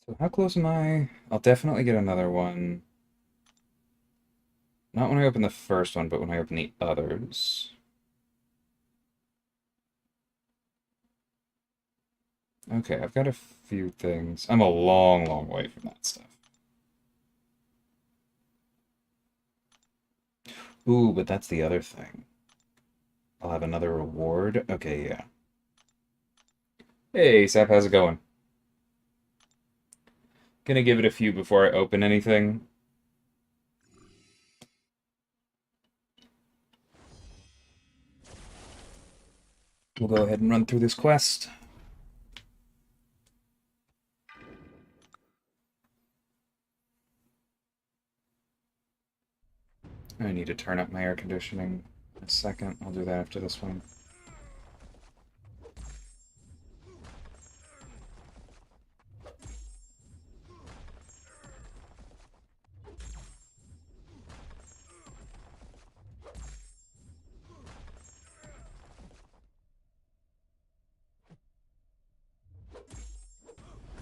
So how close am I? I'll definitely get another one. Not when I open the first one, but when I open the others. Okay, I've got a few things. I'm a long, long way from that stuff. Ooh, but that's the other thing. I'll have another reward. Okay, yeah. Hey, Sap, how's it going? Gonna give it a few before I open anything. We'll go ahead and run through this quest. I need to turn up my air conditioning in a second. I'll do that after this one.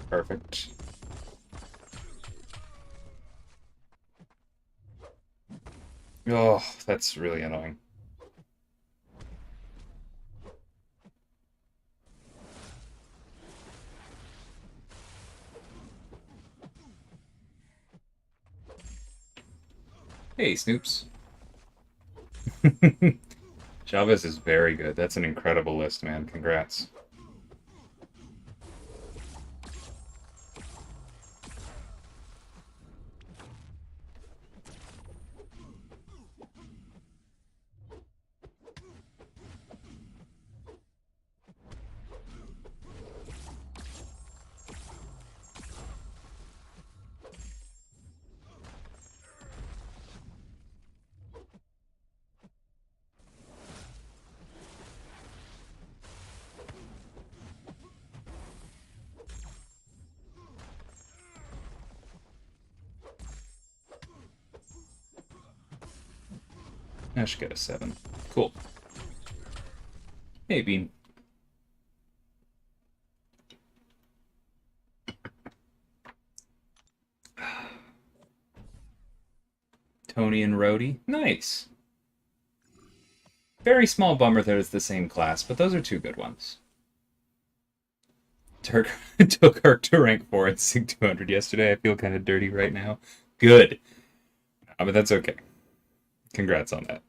Perfect. Oh, that's really annoying. Hey, Snoops. Chavez is very good. That's an incredible list, man. Congrats. I should get a 7. Cool. Hey, Bean. Tony and Rhodey. Nice. Very small bummer that it's the same class, but those are two good ones. Turk took Herc to rank 4 at Sig 200 yesterday. I feel kind of dirty right now. Good. But that's okay. Congrats on that.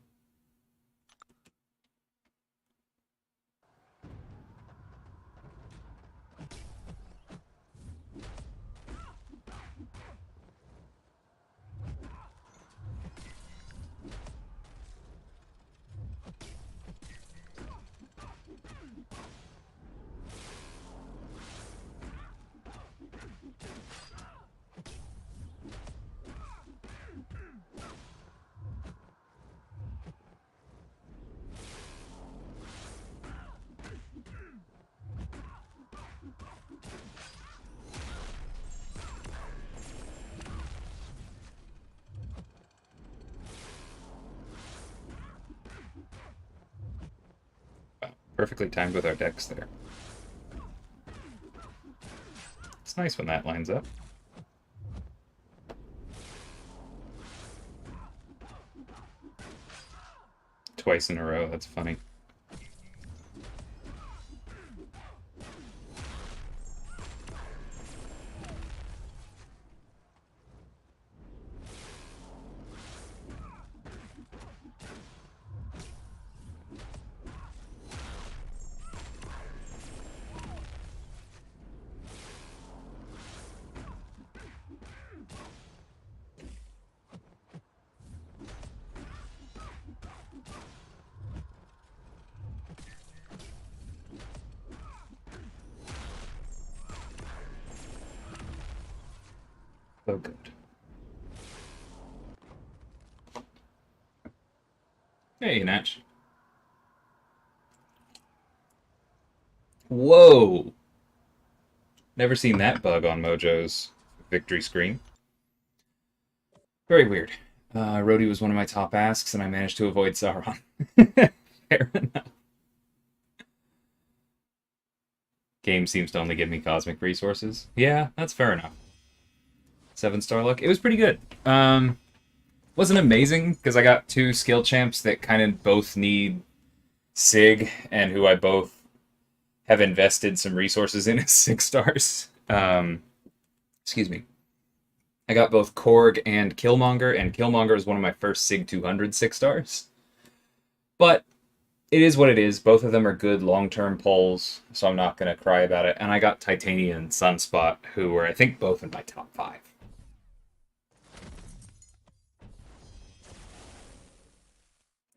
Wow. Perfectly timed with our decks there. It's nice when that lines up. Twice in a row. That's funny. So good. Hey, Natch. Whoa! Never seen that bug on Mojo's victory screen. Very weird. Rhodey was one of my top asks, and I managed to avoid Sauron. Fair enough. Game seems to only give me cosmic resources. Yeah, that's fair enough. 7-star luck. It was pretty good. Wasn't amazing because I got two skill champs that kind of both need Sig and who I both have invested some resources in as 6 stars. Excuse me. I got both Korg and Killmonger is one of my first Sig 200 6 stars. But it is what it is. Both of them are good long-term polls, so I'm not going to cry about it. And I got Titania and Sunspot, who were, I think, both in my top 5.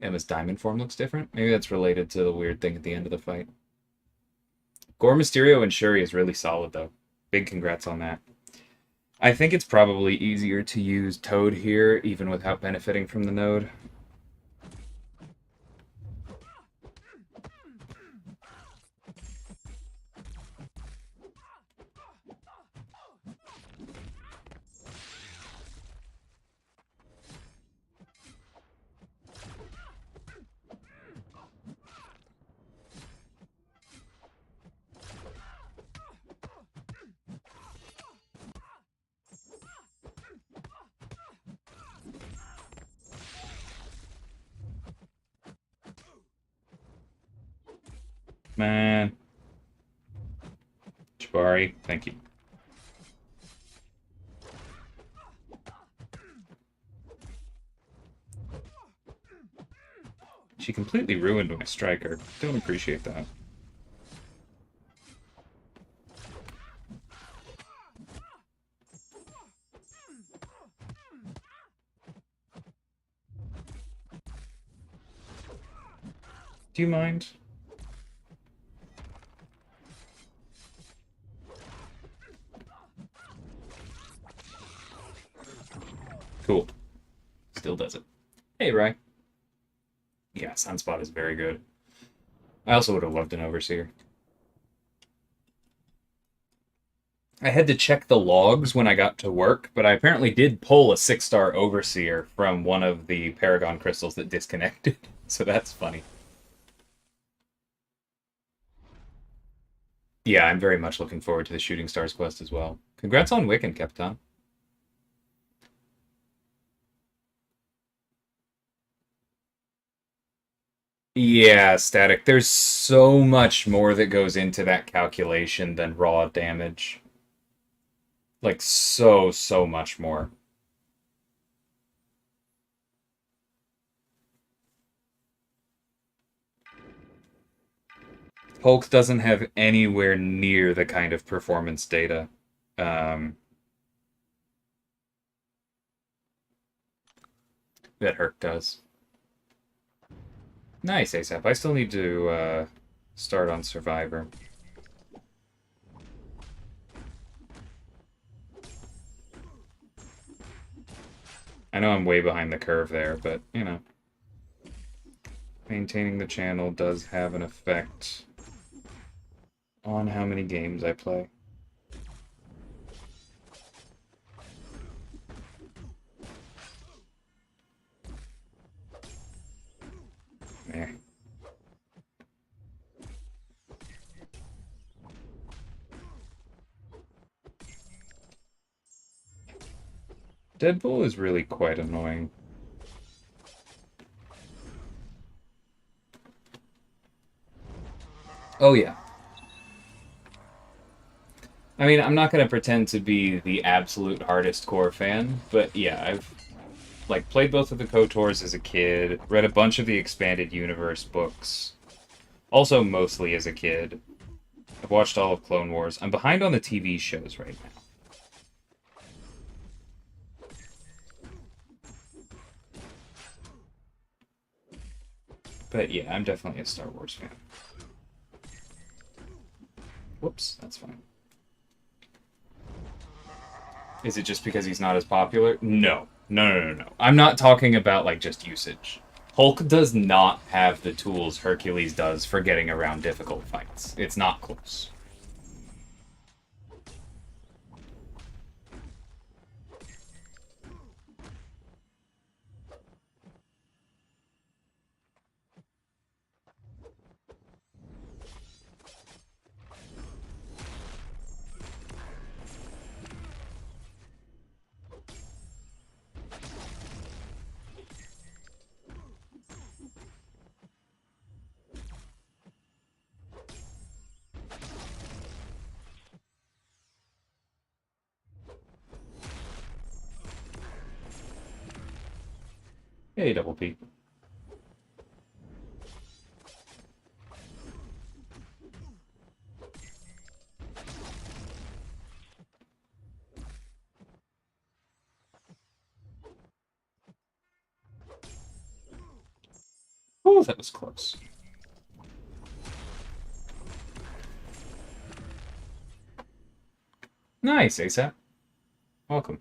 Emma's diamond form looks different. Maybe that's related to the weird thing at the end of the fight. Gore Mysterio and Shuri is really solid, though. Big congrats on that. I think it's probably easier to use Toad here, even without benefiting from the node. Man. Jabari, thank you. She completely ruined my striker. Don't appreciate that. Do you mind? Cool. Still does it. Hey, Rai. Yeah, Sunspot is very good. I also would have loved an Overseer. I had to check the logs when I got to work, but I apparently did pull a 6-star Overseer from one of the Paragon crystals that disconnected. So that's funny. Yeah, I'm very much looking forward to the Shooting Stars quest as well. Congrats on Wiccan, Captain. Yeah, Static. There's so much more that goes into that calculation than raw damage. Like, so much more. Hulk doesn't have anywhere near the kind of performance data that Herc does. Nice, ASAP. I still need to start on Survivor. I know I'm way behind the curve there, but, you know. Maintaining the channel does have an effect on how many games I play. There. Deadpool is really quite annoying. Oh, yeah. I mean, I'm not going to pretend to be the absolute hardest core fan, but yeah, I've like played both of the KOTORs as a kid, read a bunch of the expanded universe books, also mostly as a kid. I've watched all of Clone Wars. I'm behind on the TV shows right now. But yeah, I'm definitely a Star Wars fan. Whoops, that's fine. Is it just because he's not as popular? No. No. I'm not talking about, like, just usage. Hulk does not have the tools Hercules does for getting around difficult fights. It's not close. Hey, Double P. Oh, that was close. Nice, ASAP. Welcome.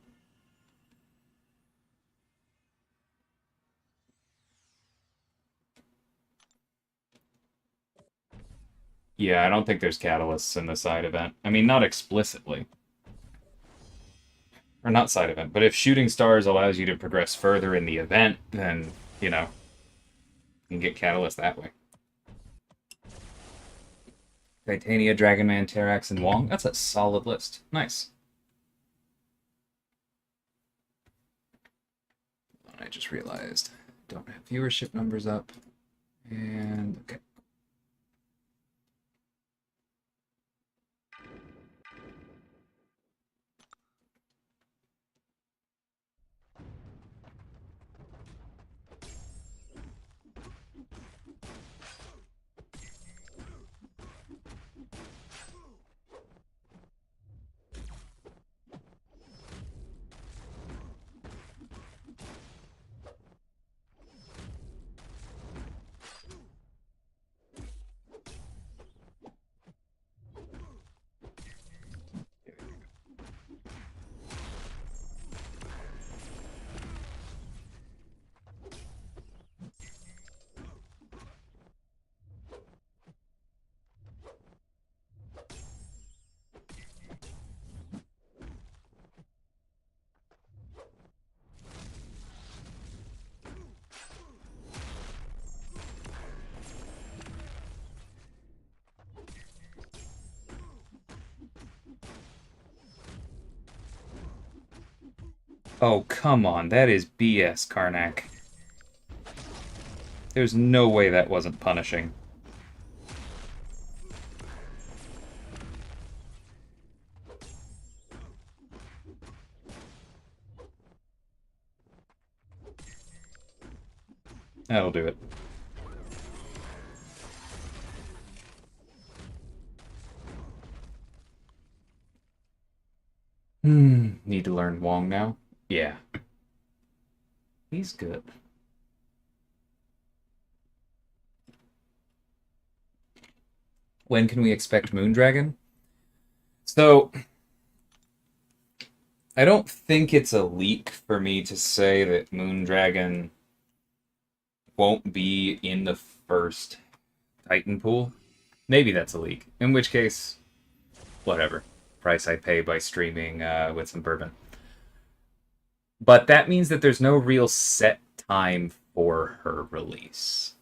Yeah, I don't think there's catalysts in the side event. I mean, not explicitly. Or not side event, but if shooting stars allows you to progress further in the event, then, you know, you can get catalyst that way. Titania, Dragonman, Terrax, and Wong. That's a solid list. Nice. I just realized I don't have viewership numbers up. And okay. Oh, come on. That is BS, Karnak. There's no way that wasn't punishing. That'll do it. Need to learn Wong now? Yeah. He's good. When can we expect Moondragon? So, I don't think it's a leak for me to say that Moondragon won't be in the first Titan pool. Maybe that's a leak. In which case, whatever. Price I pay by streaming with some bourbon. But that means that there's no real set time for her release.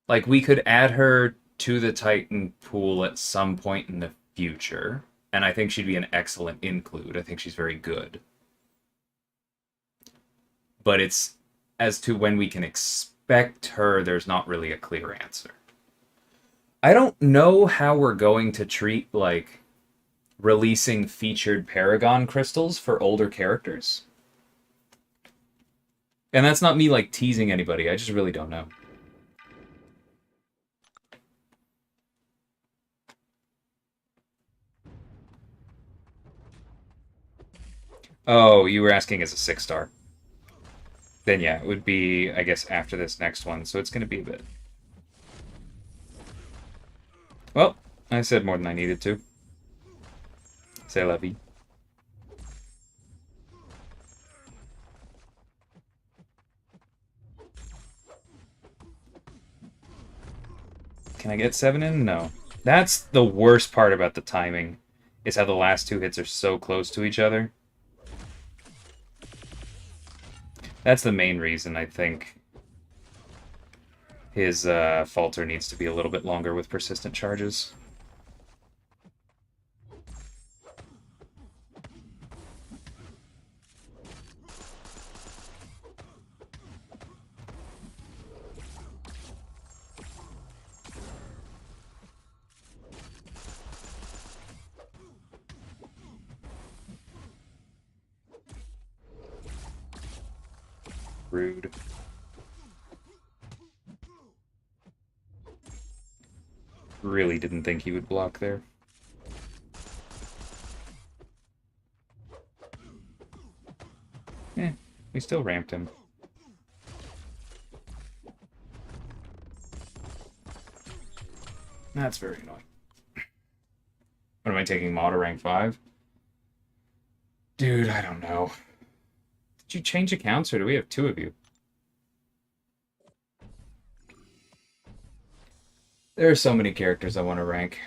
Like, we could add her to the Titan pool at some point in the future, and I think she'd be an excellent include. I think she's very good. But it's as to when we can expect her, there's not really a clear answer. I don't know how we're going to treat, like, releasing featured Paragon crystals for older characters. And that's not me, like, teasing anybody. I just really don't know. Oh, you were asking as a 6-star. Then yeah, it would be, I guess, after this next one, so it's going to be a bit. Well, I said more than I needed to. C'est la vie. Can I get 7 in? No. That's the worst part about the timing, is how the last 2 hits are so close to each other. That's the main reason I think his falter needs to be a little bit longer with persistent charges. rude. Really didn't think he would block there. Eh, we still ramped him. That's very annoying. What am I taking? Mod to rank 5? Dude, I don't know. Did you change accounts or do we have 2 of you? There are so many characters I want to rank.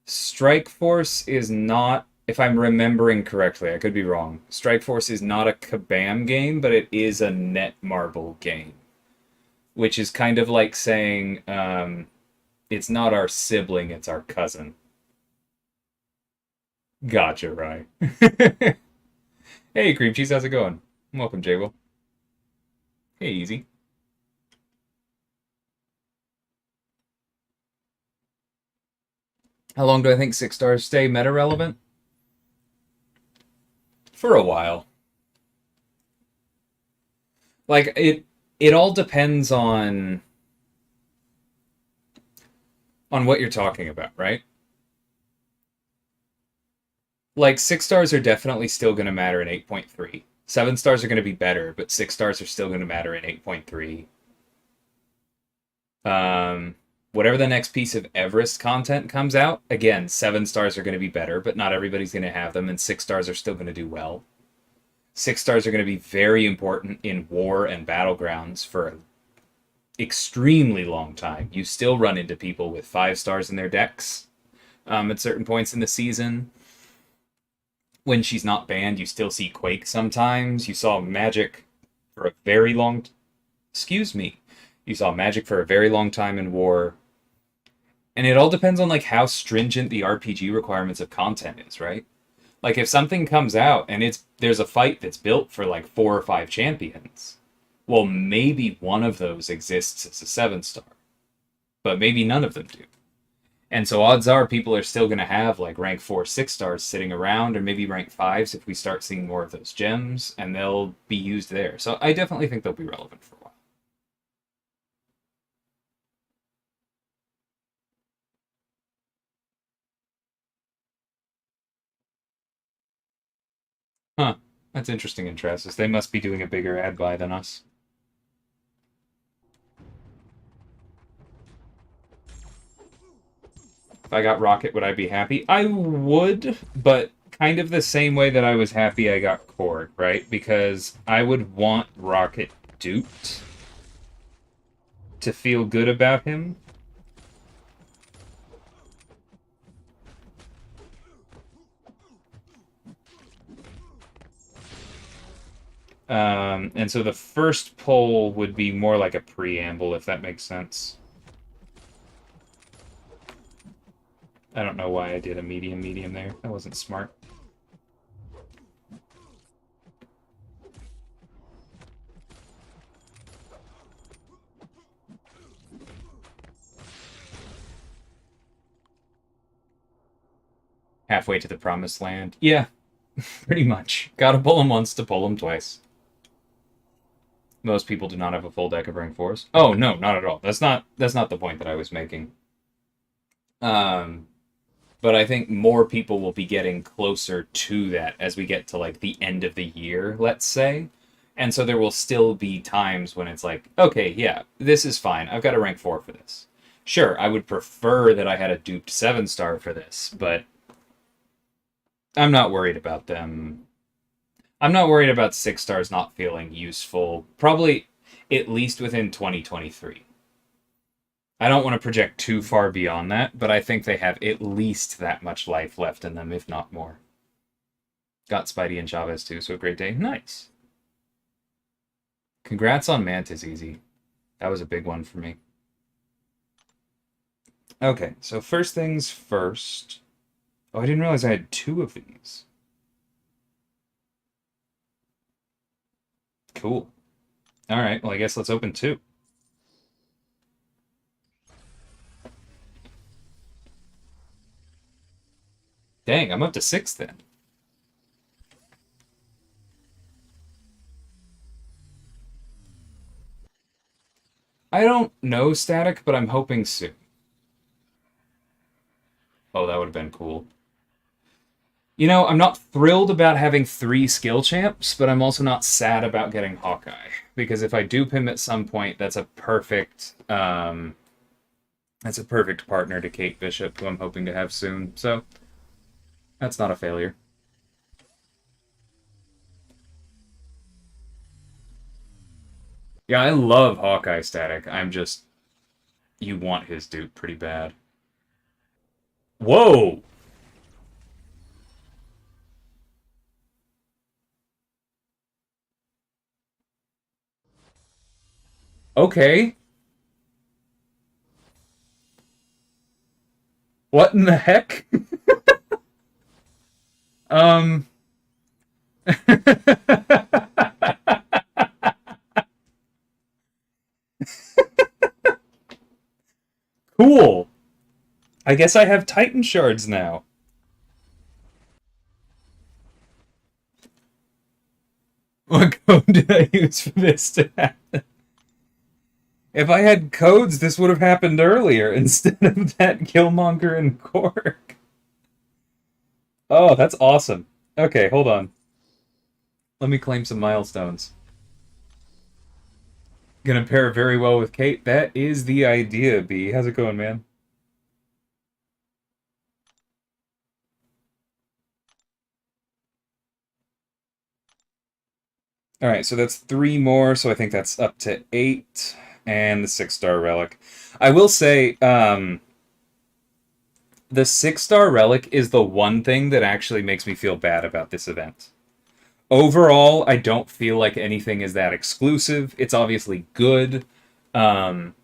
Strike Force is not, if I'm remembering correctly, I could be wrong. Strike Force is not a Kabam game, but it is a Netmarble game. Which is kind of like saying, it's not our sibling, it's our cousin. Gotcha, right. Hey, Cream Cheese, how's it going? Welcome, J-Will. Hey, Easy. How long do I think 6 stars stay meta relevant? For a while. Like, it all depends on what you're talking about, right? Like, 6 stars are definitely still going to matter in 8.3. 7 stars are going to be better, but 6 stars are still going to matter in 8.3. Whatever the next piece of Everest content comes out, again, 7 stars are going to be better, but not everybody's going to have them, and 6 stars are still going to do well. 6 stars are going to be very important in war and battlegrounds for an extremely long time. You still run into people with 5 stars in their decks at certain points in the season. When she's not banned, you still see Quake sometimes. You saw Magic for a very long... Excuse me. You saw Magic for a very long time in war. And it all depends on like how stringent the RPG requirements of content is, right? Like if something comes out and there's a fight that's built for like 4 or 5 champions, well, maybe one of those exists as a 7 star. But maybe none of them do. And so odds are people are still going to have like rank 4, 6 stars sitting around, or maybe rank 5s if we start seeing more of those gems, and they'll be used there. So I definitely think they'll be relevant for a while. Huh. That's interesting in Travis. They must be doing a bigger ad buy than us. If I got Rocket, would I be happy? I would, but kind of the same way that I was happy I got Korg, right? Because I would want Rocket duped to feel good about him. And so the first poll would be more like a preamble, if that makes sense. I don't know why I did a medium there. That wasn't smart. Halfway to the promised land. Yeah, pretty much. Gotta pull him once to pull him twice. Most people do not have a full deck of rank 4s. Oh, no, not at all. That's not the point that I was making. But I think more people will be getting closer to that as we get to like the end of the year, let's say. And so there will still be times when it's like, okay, yeah, this is fine. I've got a rank 4 for this. Sure, I would prefer that I had a duped 7 star for this, but I'm not worried about them. I'm not worried about 6 stars not feeling useful, probably at least within 2023. I don't want to project too far beyond that, but I think they have at least that much life left in them, if not more. Got Spidey and Chavez too, so a great day. Nice. Congrats on Mantis, Easy. That was a big one for me. Okay, so first things first. Oh, I didn't realize I had 2 of these. Cool. Alright, well I guess let's open 2. Dang, I'm up to 6 then. I don't know static, but I'm hoping soon. Oh, that would have been cool. You know, I'm not thrilled about having three skill champs, but I'm also not sad about getting Hawkeye because if I dupe him at some point, that's a perfect partner to Kate Bishop, who I'm hoping to have soon. So that's not a failure. Yeah, I love Hawkeye static. I'm just you want his dupe pretty bad. Whoa. Okay. What in the heck? um. Cool. I guess I have Titan shards now. What code did I use for this to happen? If I had codes, this would have happened earlier instead of that Killmonger and Korg. Oh, that's awesome. Okay, hold on. Let me claim some milestones. Gonna pair very well with Kate. That is the idea, B. How's it going, man? All right, so that's three more, so I think that's up to eight, and the six-star relic. I will say, the six-star relic is the one thing that actually makes me feel bad about this event. Overall, I don't feel like anything is that exclusive. It's obviously good. Um,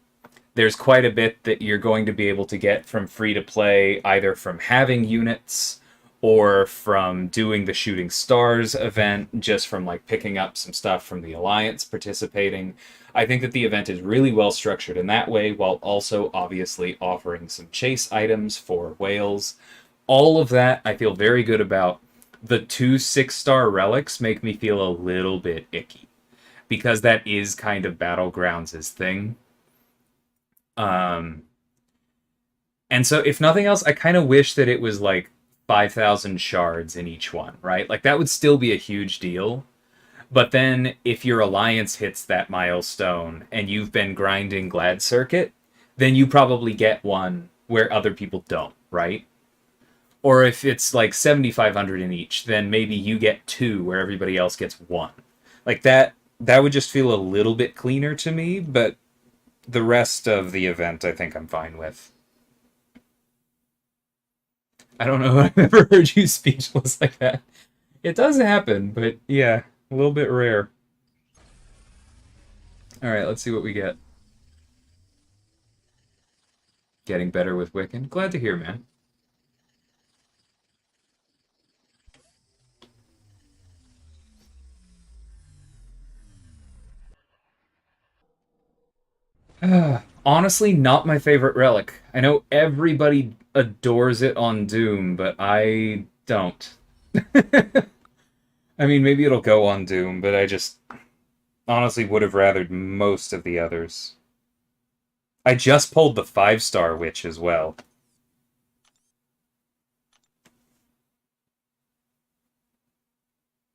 there's quite a bit that you're going to be able to get from free to play, either from having units or from doing the Shooting Stars event, just from like picking up some stuff from the Alliance participating. I think that the event is really well structured in that way, while also obviously offering some chase items for whales. All of that I feel very good about. The two six-star relics make me feel a little bit icky because that is kind of Battlegrounds' thing. Um, and so, if nothing else, I kind of wish that it was like 5,000 shards in each one, right? Like, that would still be a huge deal. But then, if your alliance hits that milestone and you've been grinding Glad Circuit, then you probably get one where other people don't, right? Or if it's like 7,500 in each, then maybe you get two where everybody else gets one. Like that would just feel a little bit cleaner to me, but the rest of the event I think I'm fine with. I don't know if I've ever heard you speechless like that. It does happen, but yeah, a little bit rare. All right, let's see what we get. Getting better with Wiccan. Glad to hear, man. Honestly, not my favorite relic. I know everybody adores it on Doom, but I don't. I mean, maybe it'll go on Doom, but I just honestly would have rathered most of the others. I just pulled the five-star witch as well.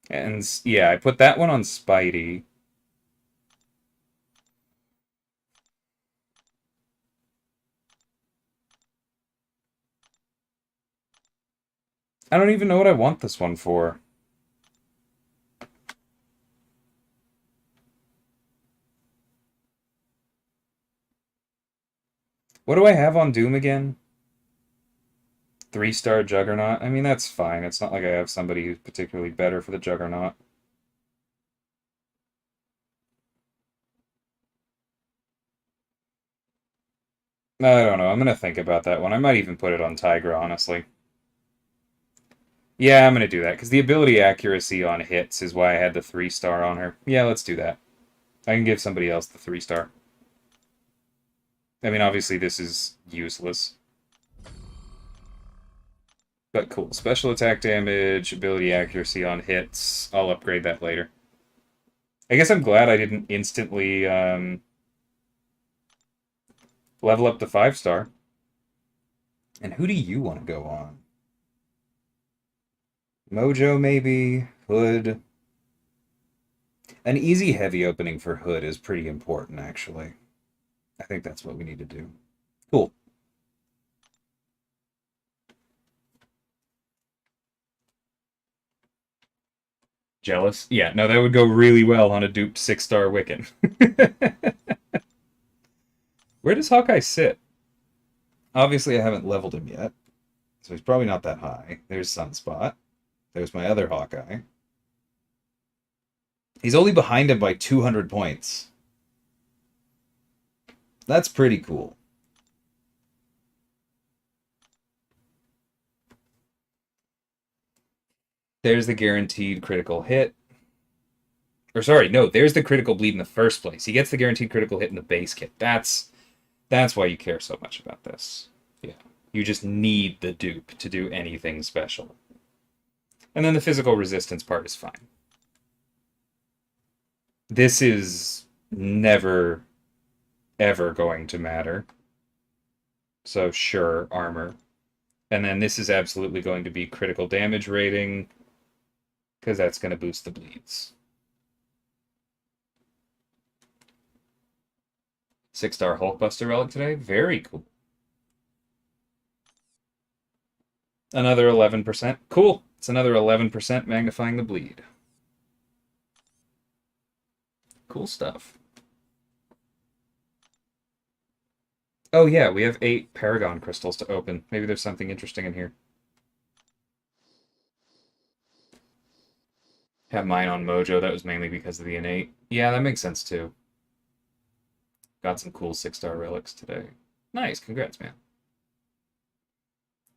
And yeah, I put that one on Spidey. I don't even know what I want this one for. What do I have on Doom again? Three-star Juggernaut? I mean, that's fine. It's not like I have somebody who's particularly better for the Juggernaut. I don't know. I'm gonna think about that one. I might even put it on Tigra, honestly. Yeah, I'm gonna do that, because the ability accuracy on hits is why I had the three-star on her. Yeah, let's do that. I can give somebody else the three-star. I mean, obviously this is useless. But cool. Special attack damage, ability accuracy on hits. I'll upgrade that later. I guess I'm glad I didn't instantly Level up to 5-star. And who do you want to go on? Mojo, maybe? Hood? An easy heavy opening for Hood is pretty important, actually. I think that's what we need to do. Cool. Jealous? Yeah, no, that would go really well on a duped 6-star Wiccan. Where does Hawkeye sit? Obviously, I haven't leveled him yet, so he's probably not that high. There's Sunspot. There's my other Hawkeye. He's only behind him by 200 points. That's pretty cool. There's the guaranteed critical hit. Or sorry, no, there's the critical bleed in the first place. He gets the guaranteed critical hit in the base kit. That's why you care so much about this. Yeah. You just need the dupe to do anything special. And then the physical resistance part is fine. This is never, ever going to matter. So sure, armor. And then this is absolutely going to be critical damage rating, because that's going to boost the bleeds. 6-star Hulkbuster relic today. Very cool. Another 11%. Cool. It's another 11% magnifying the bleed. Cool stuff. Oh yeah, we have 8 Paragon crystals to open. Maybe there's something interesting in here. Have mine on Mojo. That was mainly because of the innate. Yeah, that makes sense too. Got some cool 6-star relics today. Nice, congrats, man.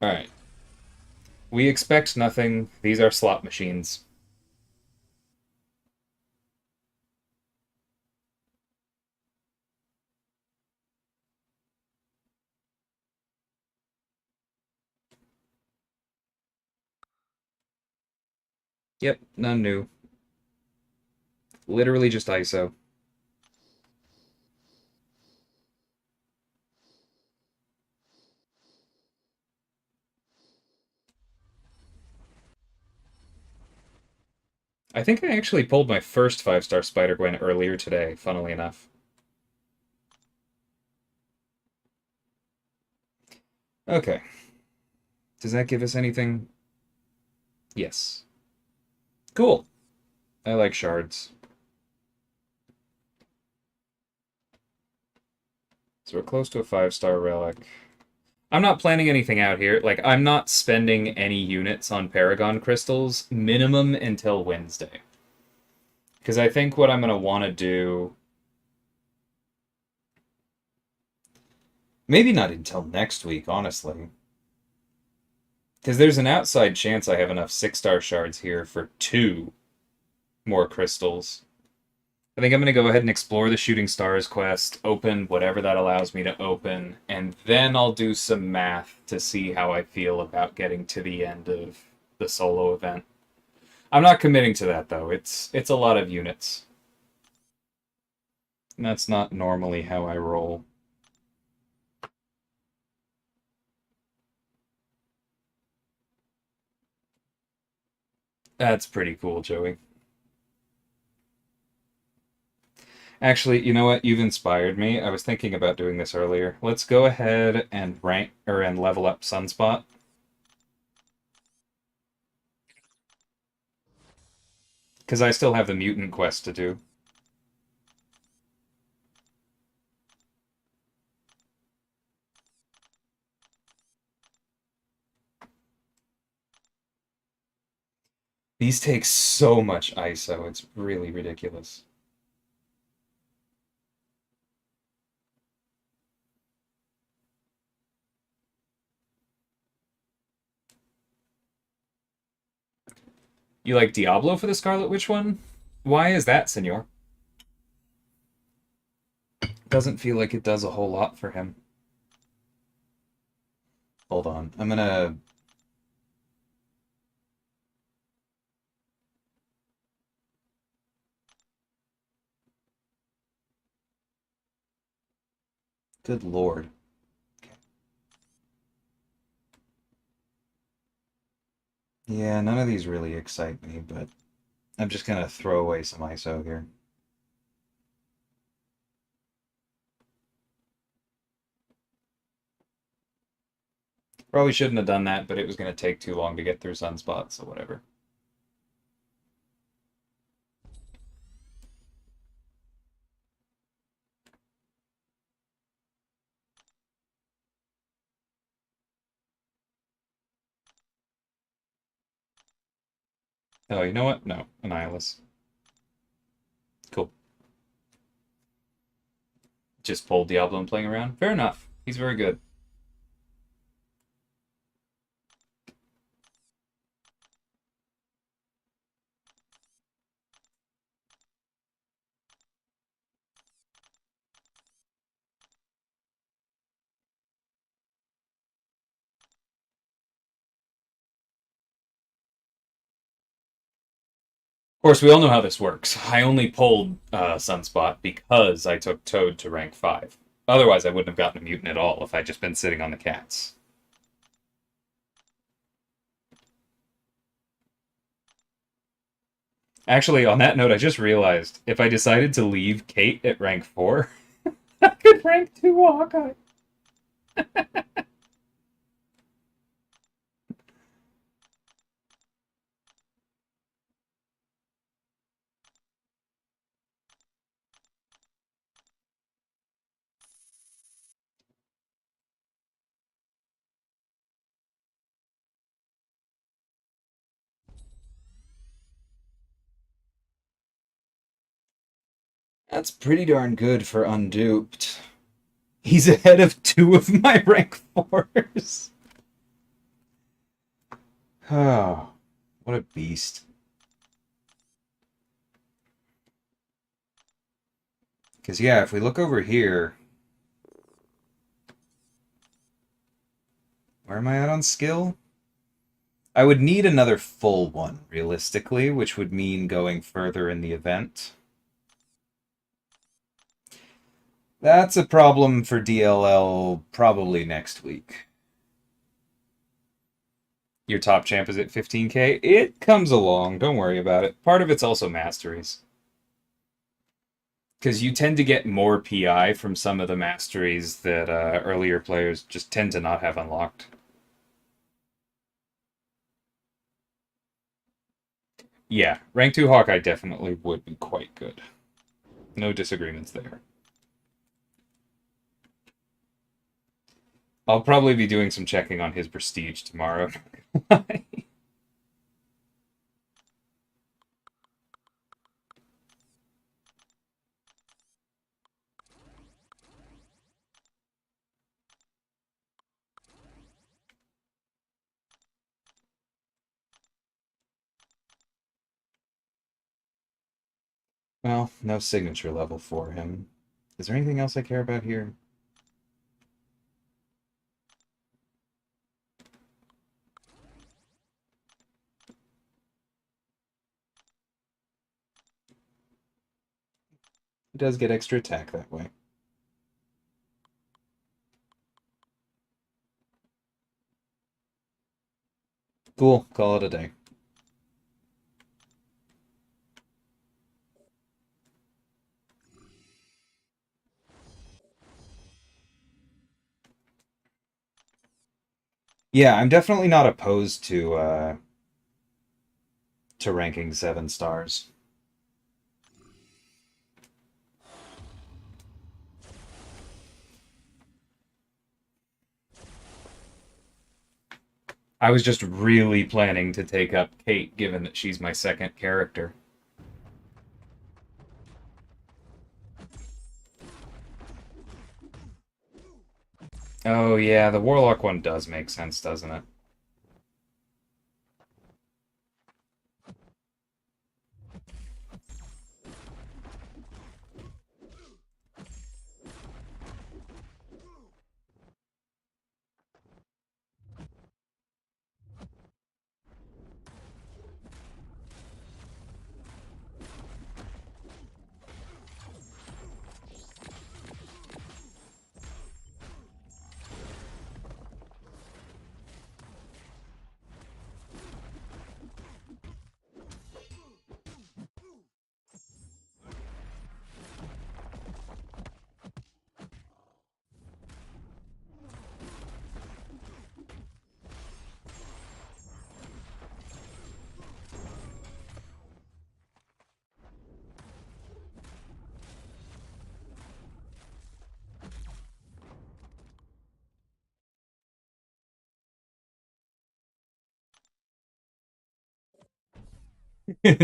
Alright. We expect nothing. These are slot machines. Yep, none new. Literally just ISO. I think I actually pulled my first 5-star Spider-Gwen earlier today, funnily enough. Okay. Does that give us anything? Yes. Cool. I like shards. So we're close to a 5-star relic. I'm not planning anything out here. Like, I'm not spending any units on Paragon crystals minimum until Wednesday. Because I think what I'm going to want to do... Maybe not until next week, honestly. Because there's an outside chance I have enough 6-star shards here for 2 more crystals. I think I'm going to go ahead and explore the Shooting Stars quest, open whatever that allows me to open, and then I'll do some math to see how I feel about getting to the end of the solo event. I'm not committing to that, though. It's a lot of units. And that's not normally how I roll. That's pretty cool, Joey. Actually, you know what? You've inspired me. I was thinking about doing this earlier. Let's go ahead and and level up Sunspot. Because I still have the mutant quest to do. These take so much ISO. It's really ridiculous. You like Diablo for the Scarlet Witch one? Why is that, senor? Doesn't feel like it does a whole lot for him. Hold on. I'm gonna... Good lord. Yeah, none of these really excite me, but I'm just gonna throw away some ISO here. Probably shouldn't have done that, but it was gonna take too long to get through Sunspot, so whatever. Oh, you know what? No, Annihilus. Cool. Just pulled Diablo and playing around. Fair enough. He's very good. Of course, we all know how this works. I only pulled Sunspot because I took Toad to rank 5. Otherwise, I wouldn't have gotten a mutant at all if I'd just been sitting on the cats. Actually, on that note, I just realized if I decided to leave Kate at rank 4, I could rank 2 Hawkeye. That's pretty darn good for unduped. He's ahead of 2 of my rank 4s. Oh, what a beast. Because, yeah, if we look over here, where am I at on skill? I would need another full one, realistically, which would mean going further in the event. That's a problem for DLL probably next week. Your top champ is at 15k. It comes along, don't worry about it. Part of it's also masteries. Because you tend to get more PI from some of the masteries that earlier players just tend to not have unlocked. Yeah, rank 2 Hawkeye definitely would be quite good. No disagreements there. I'll probably be doing some checking on his prestige tomorrow. Well, no signature level for him. Is there anything else I care about here? He does get extra attack that way. Cool, call it a day. Yeah, I'm definitely not opposed to ranking 7 stars. I was just really planning to take up Kate, given that she's my second character. Oh yeah, the Warlock one does make sense, doesn't it?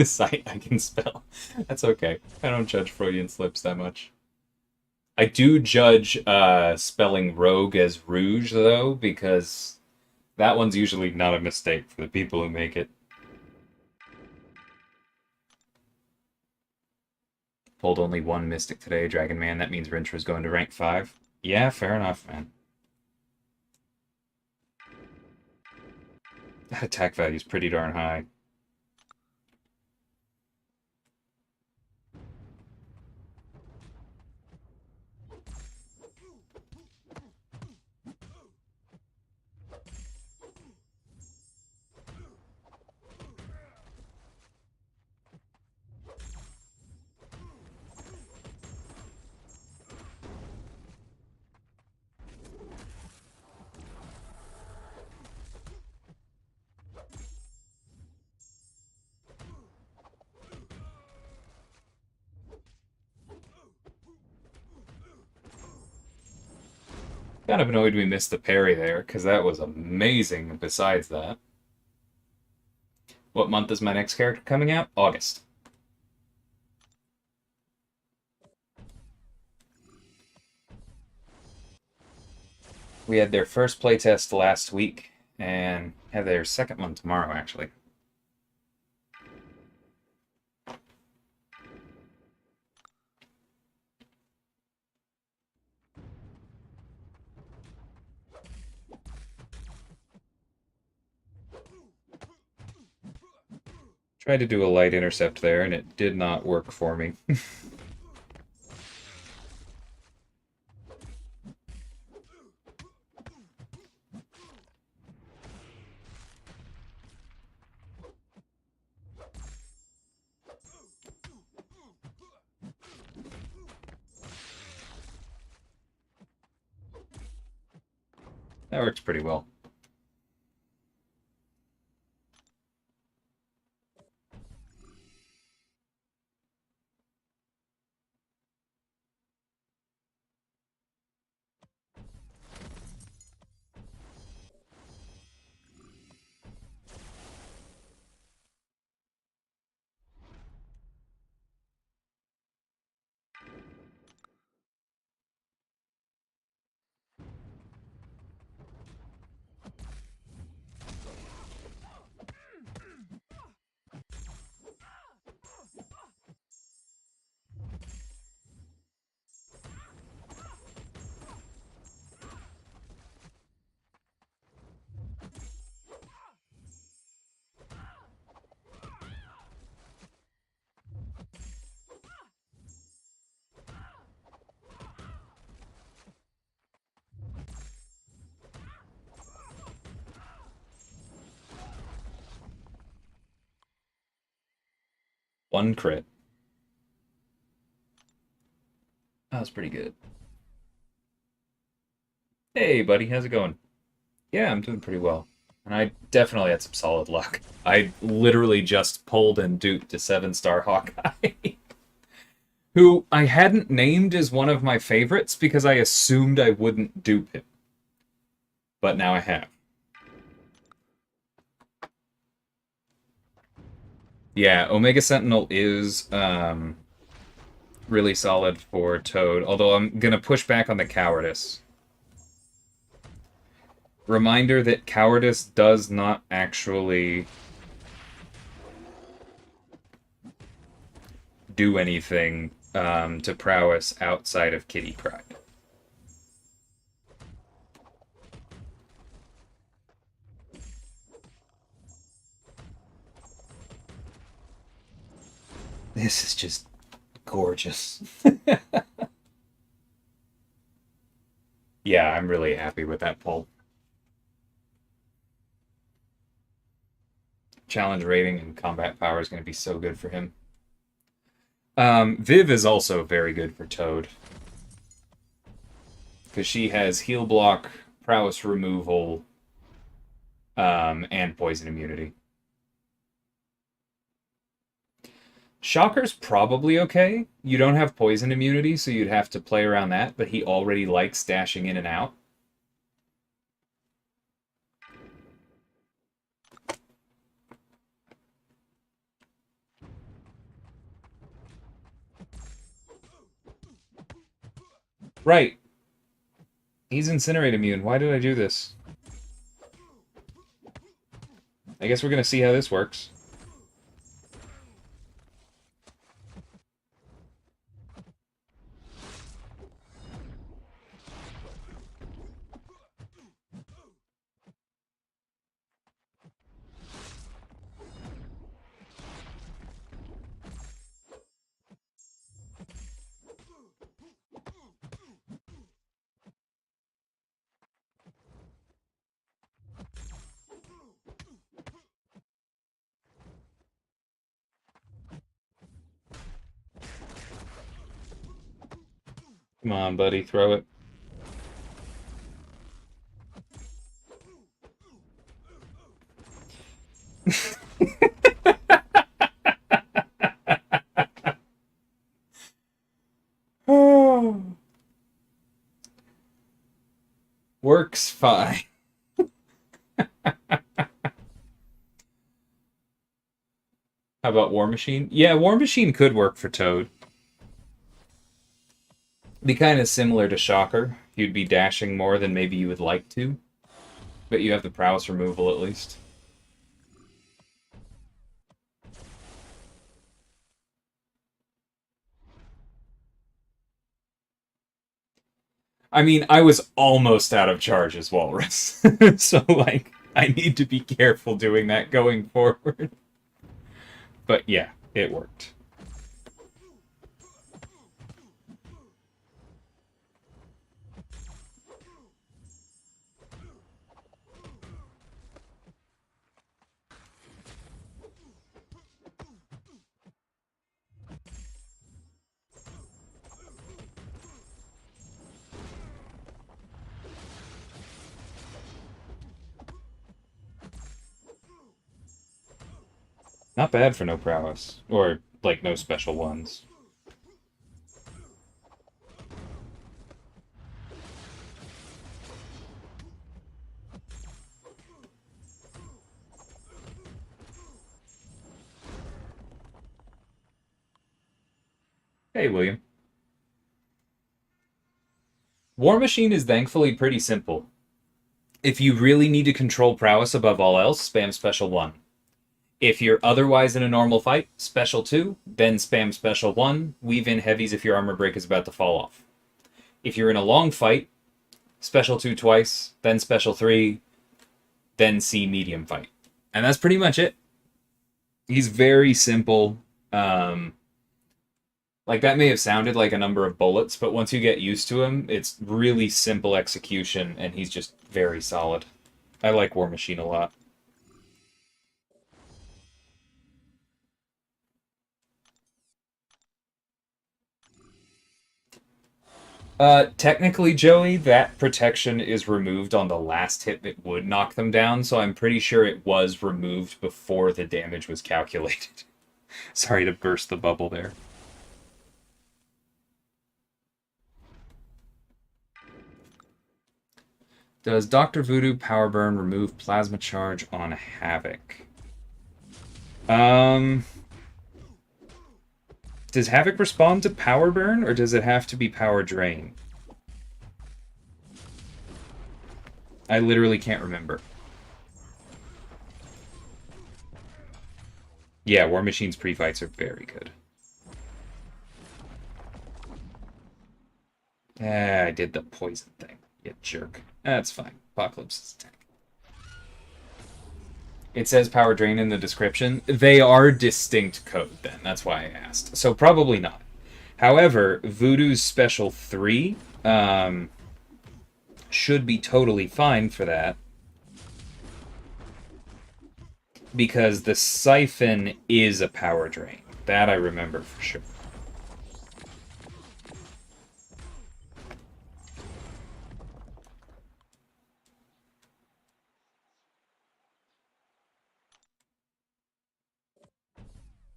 Sight I can spell. That's okay. I don't judge Freudian slips that much. I do judge spelling rogue as rouge, though, because that one's usually not a mistake for the people who make it. Pulled only one Mystic today, Dragon Man. That means Rintra's going to rank 5. Yeah, fair enough, man. That attack value's pretty darn high. Kind of annoyed we missed the parry there, because that was amazing besides that. What month is my next character coming out? August. We had their first playtest last week, and have their second one tomorrow, actually. Tried to do a light intercept there, and it did not work for me. That works pretty well. One crit. That was pretty good. Hey, buddy, how's it going? Yeah, I'm doing pretty well. And I definitely had some solid luck. I literally just pulled and duped a 7-star Hawkeye. Who I hadn't named as one of my favorites because I assumed I wouldn't dupe him. But now I have. Yeah, Omega Sentinel is really solid for Toad, although I'm going to push back on the Cowardice. Reminder that Cowardice does not actually do anything to prowess outside of Kitty Pryde. This is just gorgeous. Yeah, I'm really happy with that pull. Challenge rating and combat power is going to be so good for him. Viv is also very good for Toad. Because she has heal block, prowess removal, and poison immunity. Shocker's probably okay. You don't have poison immunity, so you'd have to play around that, but he already likes dashing in and out. Right. He's Incinerate immune. Why did I do this? I guess we're gonna see how this works. Come on, buddy, throw it. Works fine. How about War Machine? Yeah, War Machine could work for Toad. Be kind of similar to Shocker. You'd be dashing more than maybe you would like to, but you have the prowess removal at least. I mean, I was almost out of charge as Walrus. So, like, I need to be careful doing that going forward. But yeah, it worked. Not bad for no prowess. Or, like, no special ones. Hey, William. War Machine is thankfully pretty simple. If you really need to control prowess above all else, spam special 1. If you're otherwise in a normal fight, special 2, then spam special 1, weave in heavies if your armor break is about to fall off. If you're in a long fight, special 2 twice, then special 3, then C medium fight. And that's pretty much it. He's very simple. Like, that may have sounded like a number of bullets, but once you get used to him, it's really simple execution, and he's just very solid. I like War Machine a lot. Technically, Joey, that protection is removed on the last hit that would knock them down, so I'm pretty sure it was removed before the damage was calculated. Sorry to burst the bubble there. Does Dr. Voodoo Power Burn remove Plasma Charge on Havoc? Does Havoc respond to Power Burn, or does it have to be Power Drain? I literally can't remember. Yeah, War Machine's pre-fights are very good. I did the poison thing. You jerk. That's fine. Apocalypse's attack. It says Power Drain in the description. They are distinct code, then. That's why I asked. So probably not. However, Voodoo's Special 3 should be totally fine for that. Because the Siphon is a Power Drain. That I remember for sure.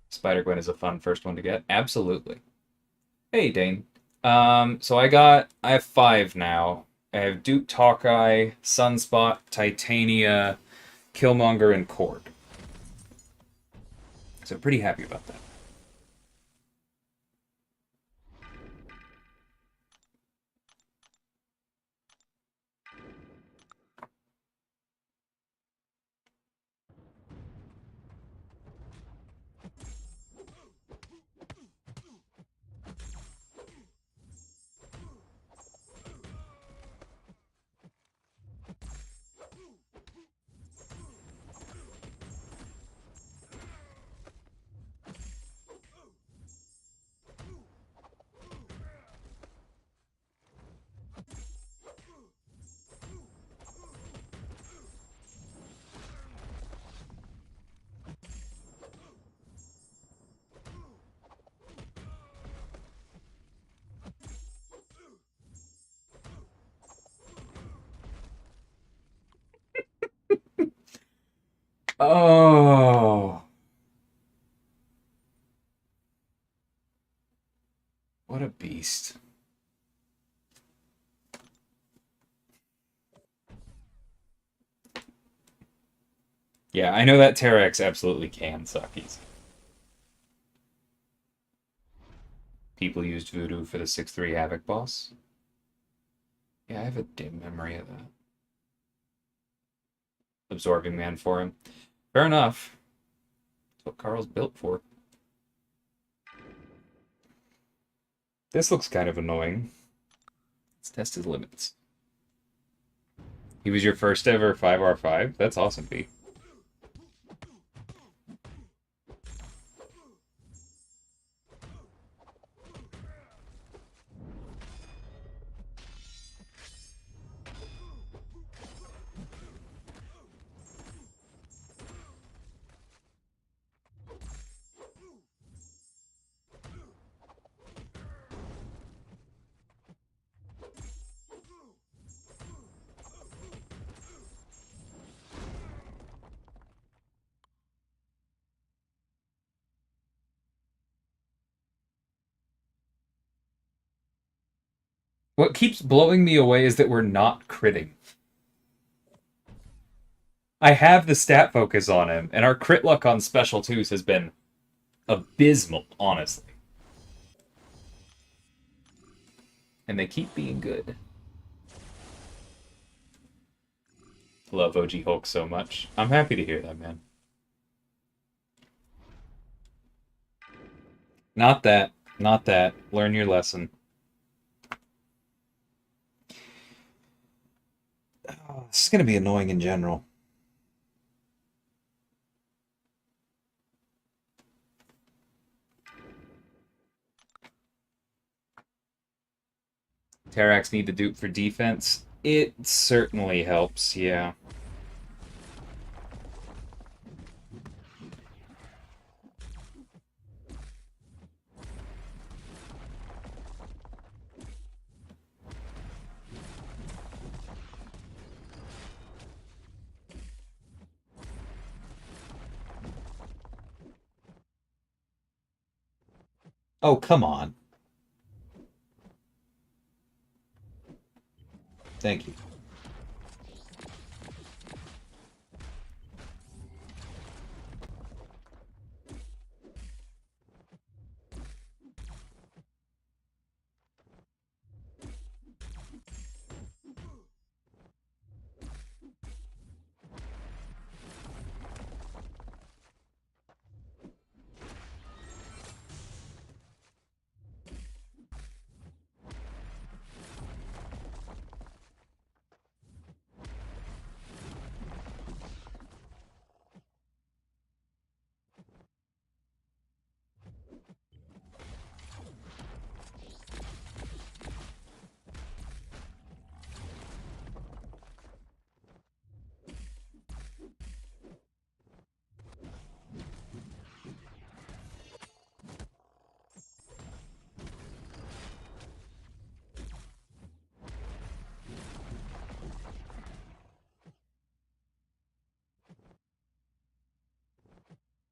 Spider-Gwen is a fun first one to get. Absolutely. Hey, Dane. So I have 5 now. I have Duped Hawkeye, Sunspot, Titania, Killmonger, and Korg. So pretty happy about that. Oh, what a beast. Yeah, I know that Terrax absolutely can suck easy. People used Voodoo for the 6-3 Havoc boss. Yeah, I have a dim memory of that. Absorbing Man for him. Fair enough. That's what Carl's built for. This looks kind of annoying. Let's test his limits. He was your first ever 5R5? That's awesome, B. What keeps blowing me away is that we're not critting. I have the stat focus on him, and our crit luck on special twos has been abysmal, honestly. And they keep being good. Love OG Hulk so much. I'm happy to hear that, man. Not that. Not that. Learn your lesson. Oh, this is going to be annoying in general. Terrax need to dupe for defense. It certainly helps, yeah. Oh, come on. Thank you.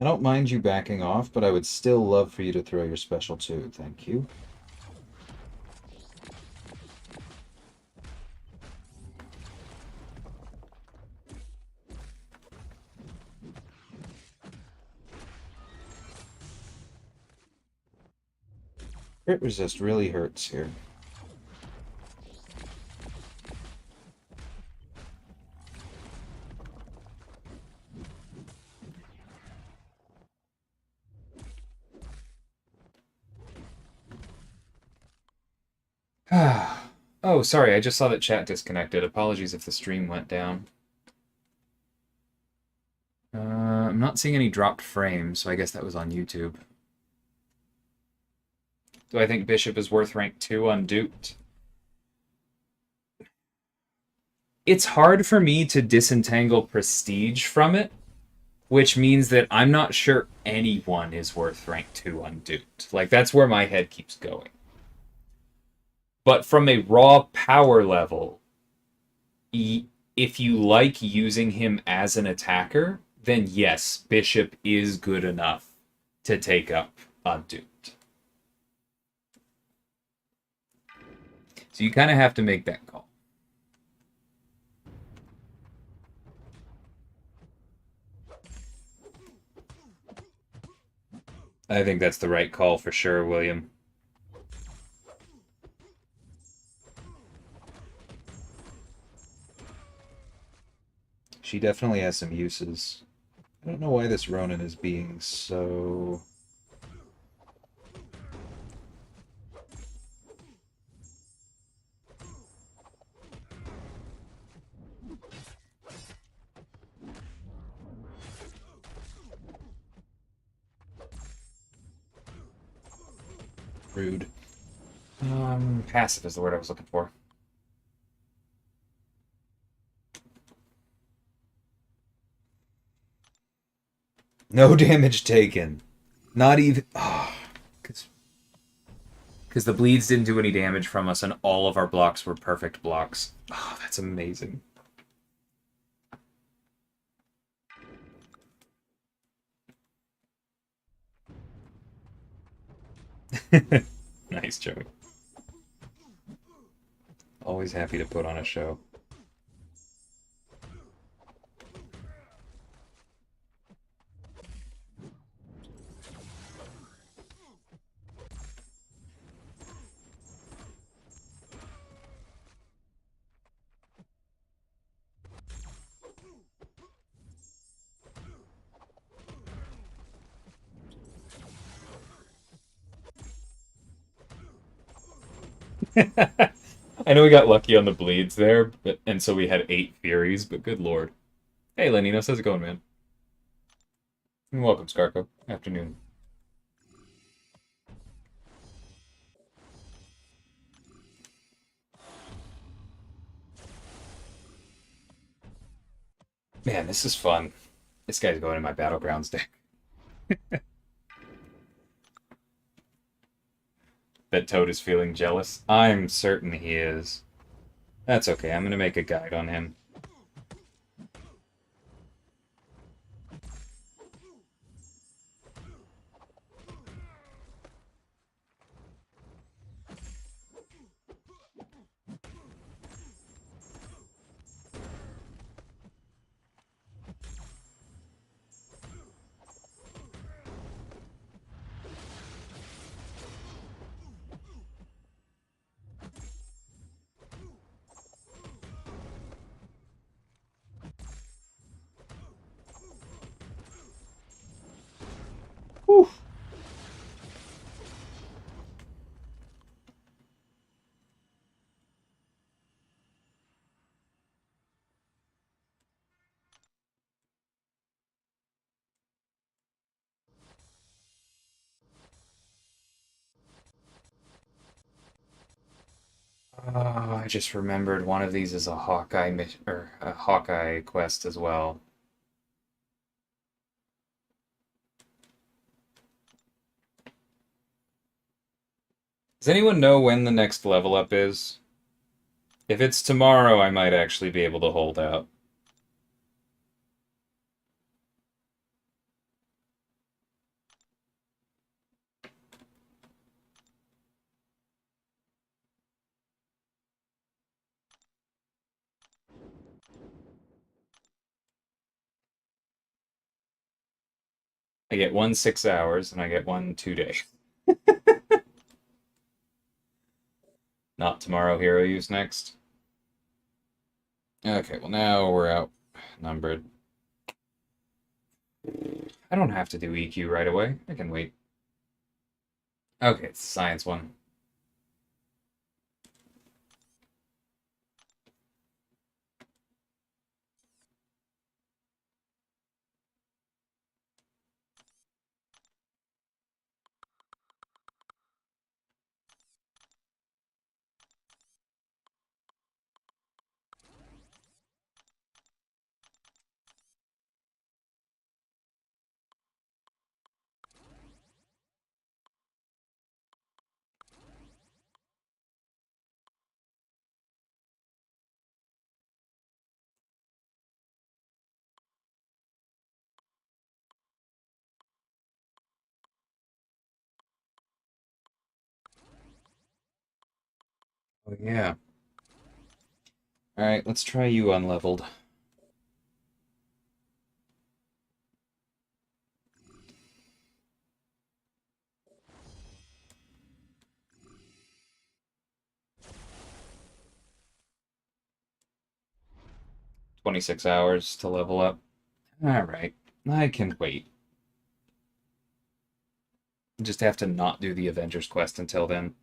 I don't mind you backing off, but I would still love for you to throw your special too. Thank you. Crit resist really hurts here. Oh, sorry, I just saw that chat disconnected. Apologies if the stream went down. I'm not seeing any dropped frames, so I guess that was on YouTube. Do I think Bishop is worth rank 2 unduped? It's hard for me to disentangle prestige from it, which means that I'm not sure anyone is worth rank 2 unduped. Like, that's where my head keeps going. But from a raw power level, if you like using him as an attacker, then yes, bishop is good enough to take up undoomed. So you kind of have to make that call. I think that's the right call for sure, William. She definitely has some uses. I don't know why this Ronin is being so... rude. Passive is the word I was looking for. No damage taken. Not even... Oh, because the bleeds didn't do any damage from us and all of our blocks were perfect blocks. Oh, that's amazing. Nice, Joey. Always happy to put on a show. I know we got lucky on the bleeds there, and so we had 8 Furies, but good lord. Hey, Leninos, how's it going, man? And welcome, Scarco. Afternoon. Man, this is fun. This guy's going in my Battlegrounds deck. Bet Toad is feeling jealous. I'm certain he is. That's okay, I'm gonna make a guide on him. Whew. Oh, I just remembered one of these is a Hawkeye or a Hawkeye quest as well. Does anyone know when the next level up is? If it's tomorrow, I might actually be able to hold out. I get one 6 hours, and I get one 2 day. Not tomorrow, hero use next. Okay, well now we're outnumbered. I don't have to do EQ right away. I can wait. Okay, it's the science one. Oh, yeah. Alright, let's try you unleveled. $26 to level up. Alright, I can wait. Just have to not do the Avengers quest until then.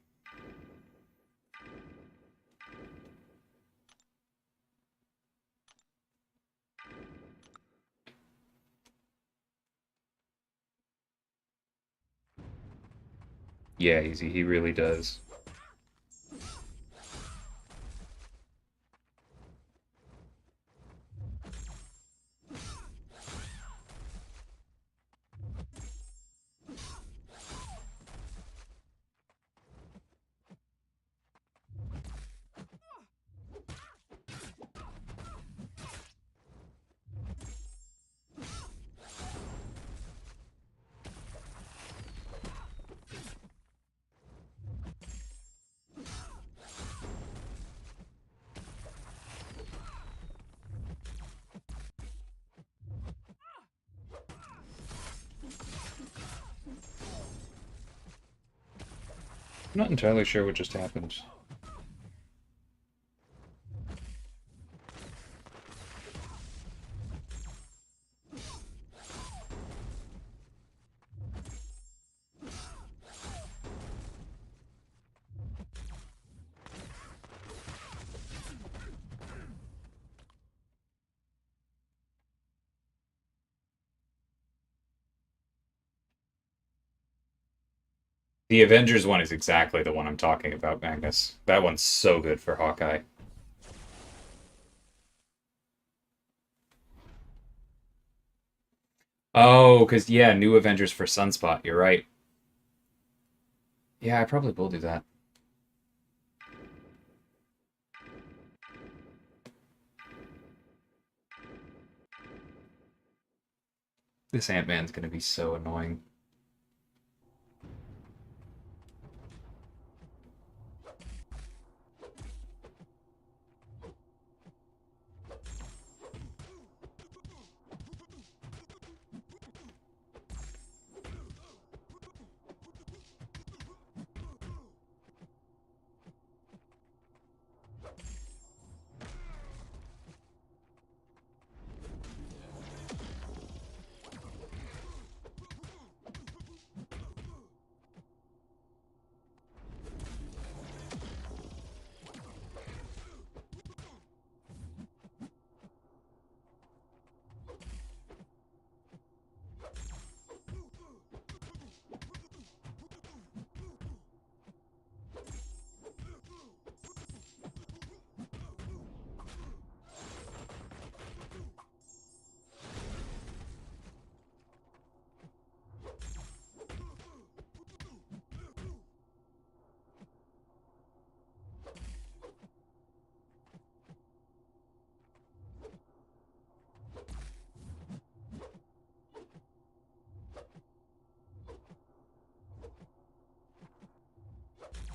Yeah, easy. He really does. I'm not entirely sure what just happened. The Avengers one is exactly the one I'm talking about, Magnus. That one's so good for Hawkeye. Oh, because, yeah, new Avengers for Sunspot. You're right. Yeah, I probably will do that. This Ant-Man's gonna be so annoying.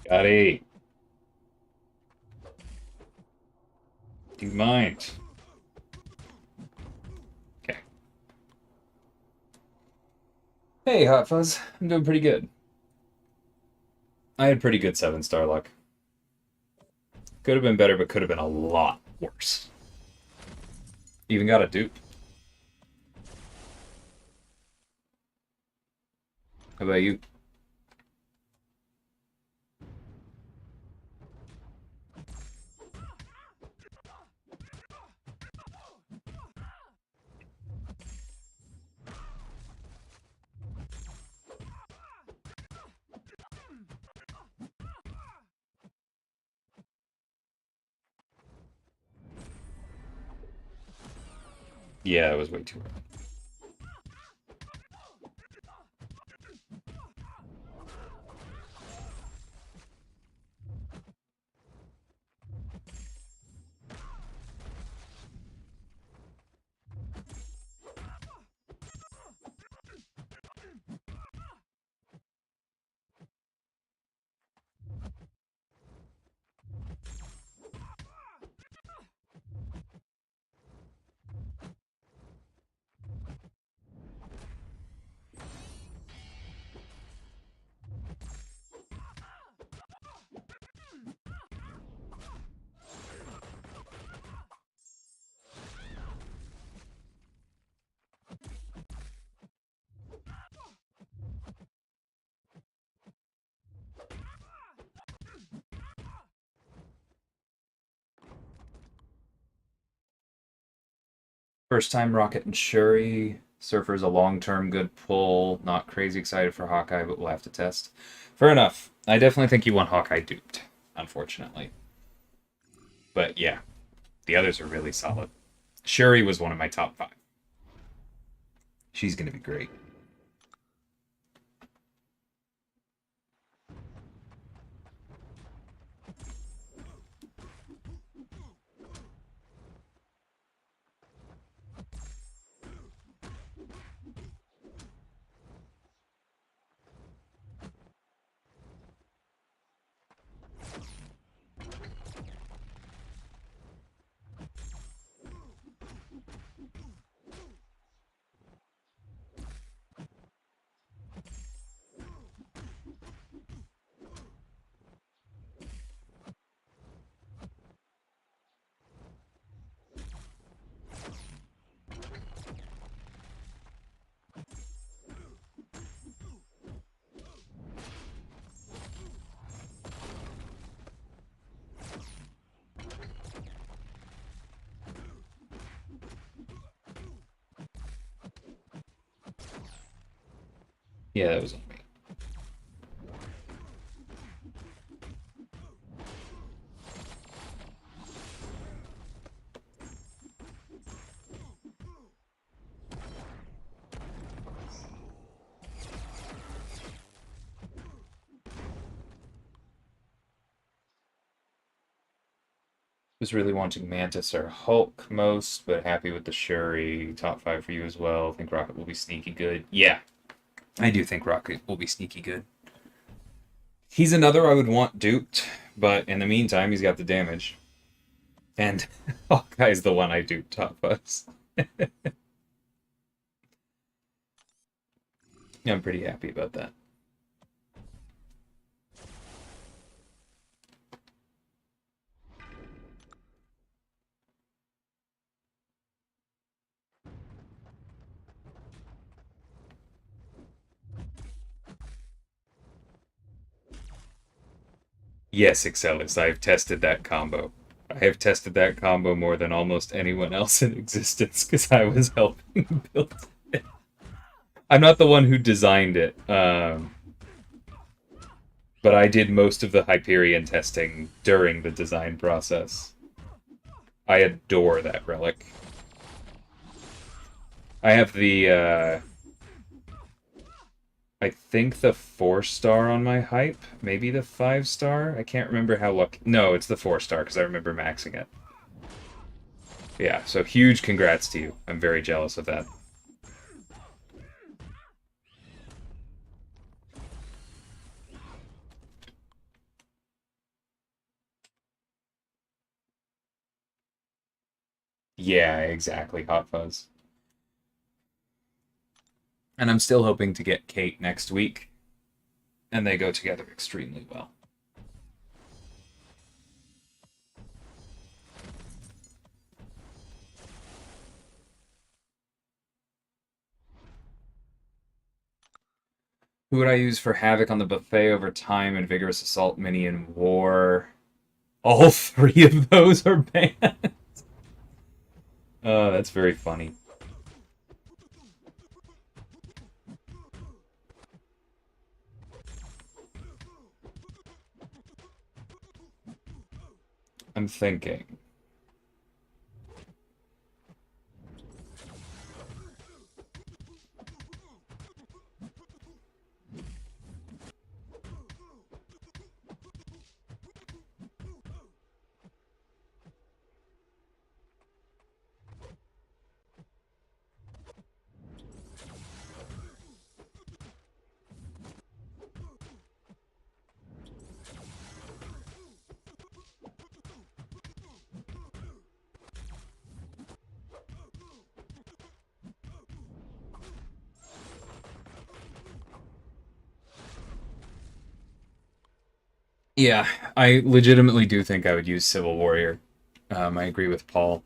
Got it. Do you mind? Okay. Hey, Hot Fuzz. I'm doing pretty good. I had pretty good 7-star luck. Could have been better, but could have been a lot worse. Even got a dupe. How about you? Yeah, it was way too early. First time Rocket and Shuri. Surfer's a long-term good pull. Not crazy excited for Hawkeye, but we'll have to test. Fair enough. I definitely think you want Hawkeye duped, unfortunately. But yeah, the others are really solid. Shuri was one of my top 5. She's going to be great. Yeah, that was on me. Was really wanting Mantis or Hulk most, but happy with the Shuri. Top 5 for you as well. Think Rocket will be sneaky good. Yeah, I do think Rocket will be sneaky good. He's another I would want duped, but in the meantime, he's got the damage. And Hawkeye's the one I duped top us. I'm pretty happy about that. Yes, Excellus, I've tested that combo. I have tested that combo more than almost anyone else in existence because I was helping build it. I'm not the one who designed it, but I did most of the Hyperion testing during the design process. I adore that relic. I have the, I think the 4-star on my hype. Maybe the 5-star? I can't remember how lucky. No, it's the 4-star because I remember maxing it. Yeah, so huge congrats to you. I'm very jealous of that. Yeah, exactly, Hot Fuzz. And I'm still hoping to get Kate next week, and they go together extremely well. Who would I use for Havoc on the buffet over time and Vigorous Assault Mini in War? All 3 of those are banned. Oh, that's very funny. I'm thinking. Yeah, I legitimately do think I would use Civil Warrior. I agree with Paul.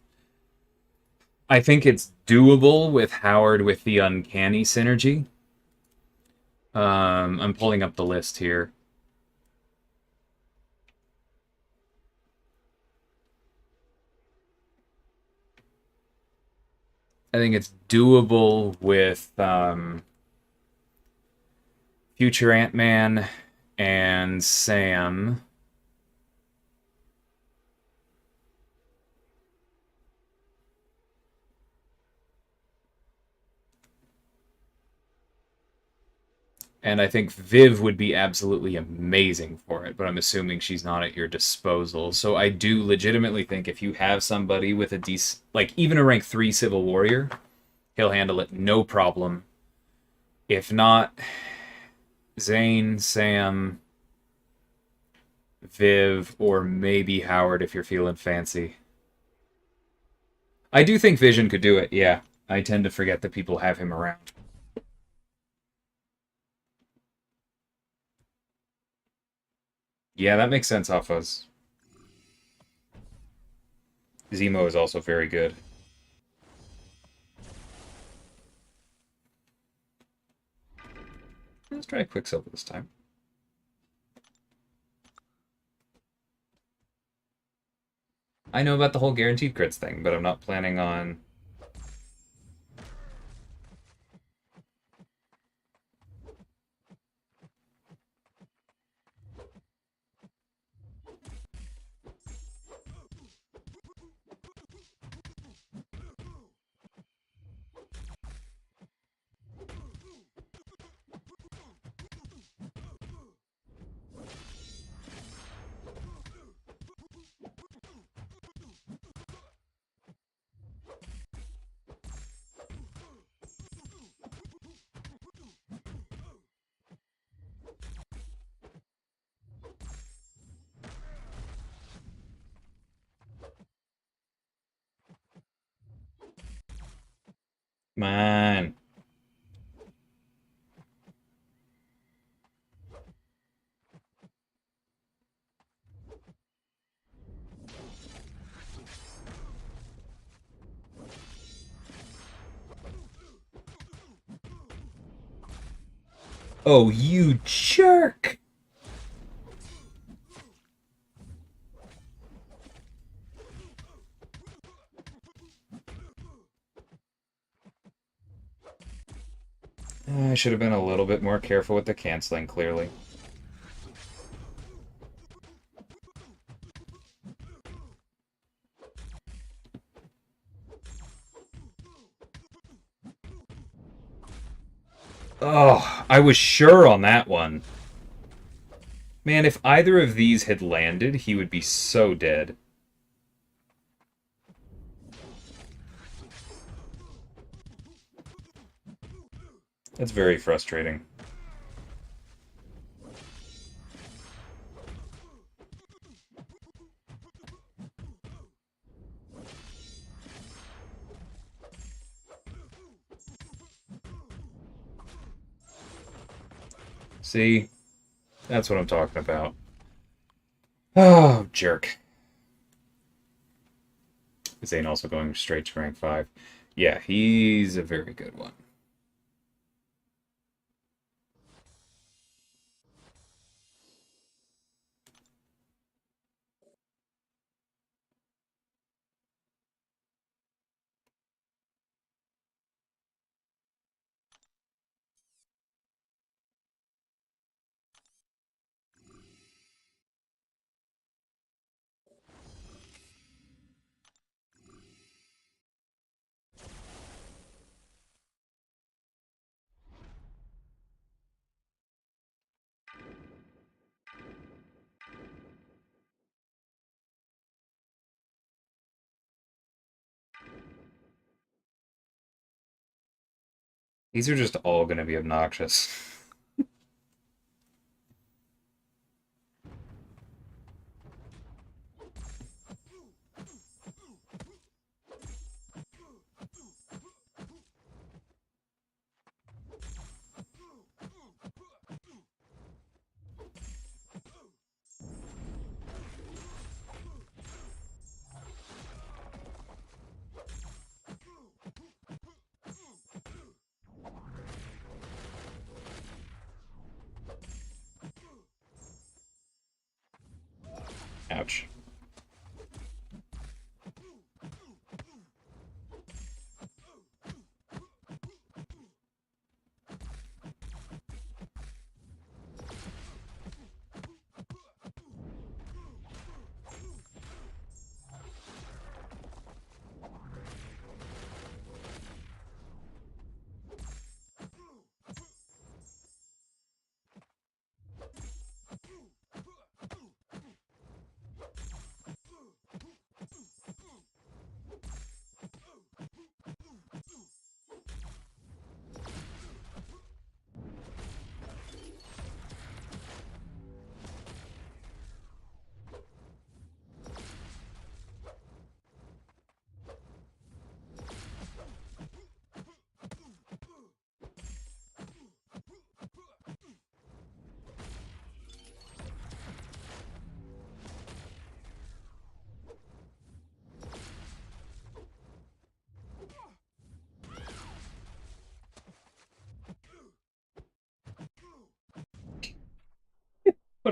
I think it's doable with Howard with the Uncanny synergy. I'm pulling up the list here. I think it's doable with future Ant-Man and Sam. And I think Viv would be absolutely amazing for it, but I'm assuming she's not at your disposal. So I do legitimately think if you have somebody with a decent, like even a rank 3 Civil Warrior, he'll handle it no problem. If not, Zane, Sam, Viv, or maybe Howard if you're feeling fancy. I do think Vision could do it, yeah. I tend to forget that people have him around. Yeah, that makes sense, Hafez. Zemo is also very good. Let's try Quicksilver this time. I know about the whole guaranteed crits thing, but I'm not planning on... Man. Oh, you jerk! I should have been a little bit more careful with the canceling, clearly. Oh, I was sure on that one. Man, if either of these had landed, he would be so dead. That's very frustrating. See? That's what I'm talking about. Oh, jerk. Zane also going straight to rank 5. Yeah, he's a very good one. These are just all going to be obnoxious. Ouch.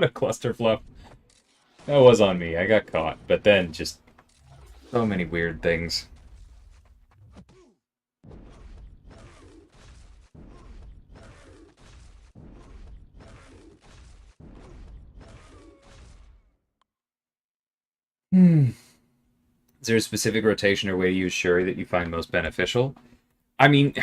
What a clusterfluff. That was on me. I got caught. But then just so many weird things. Is there a specific rotation or way to use Shuri that you find most beneficial? I mean,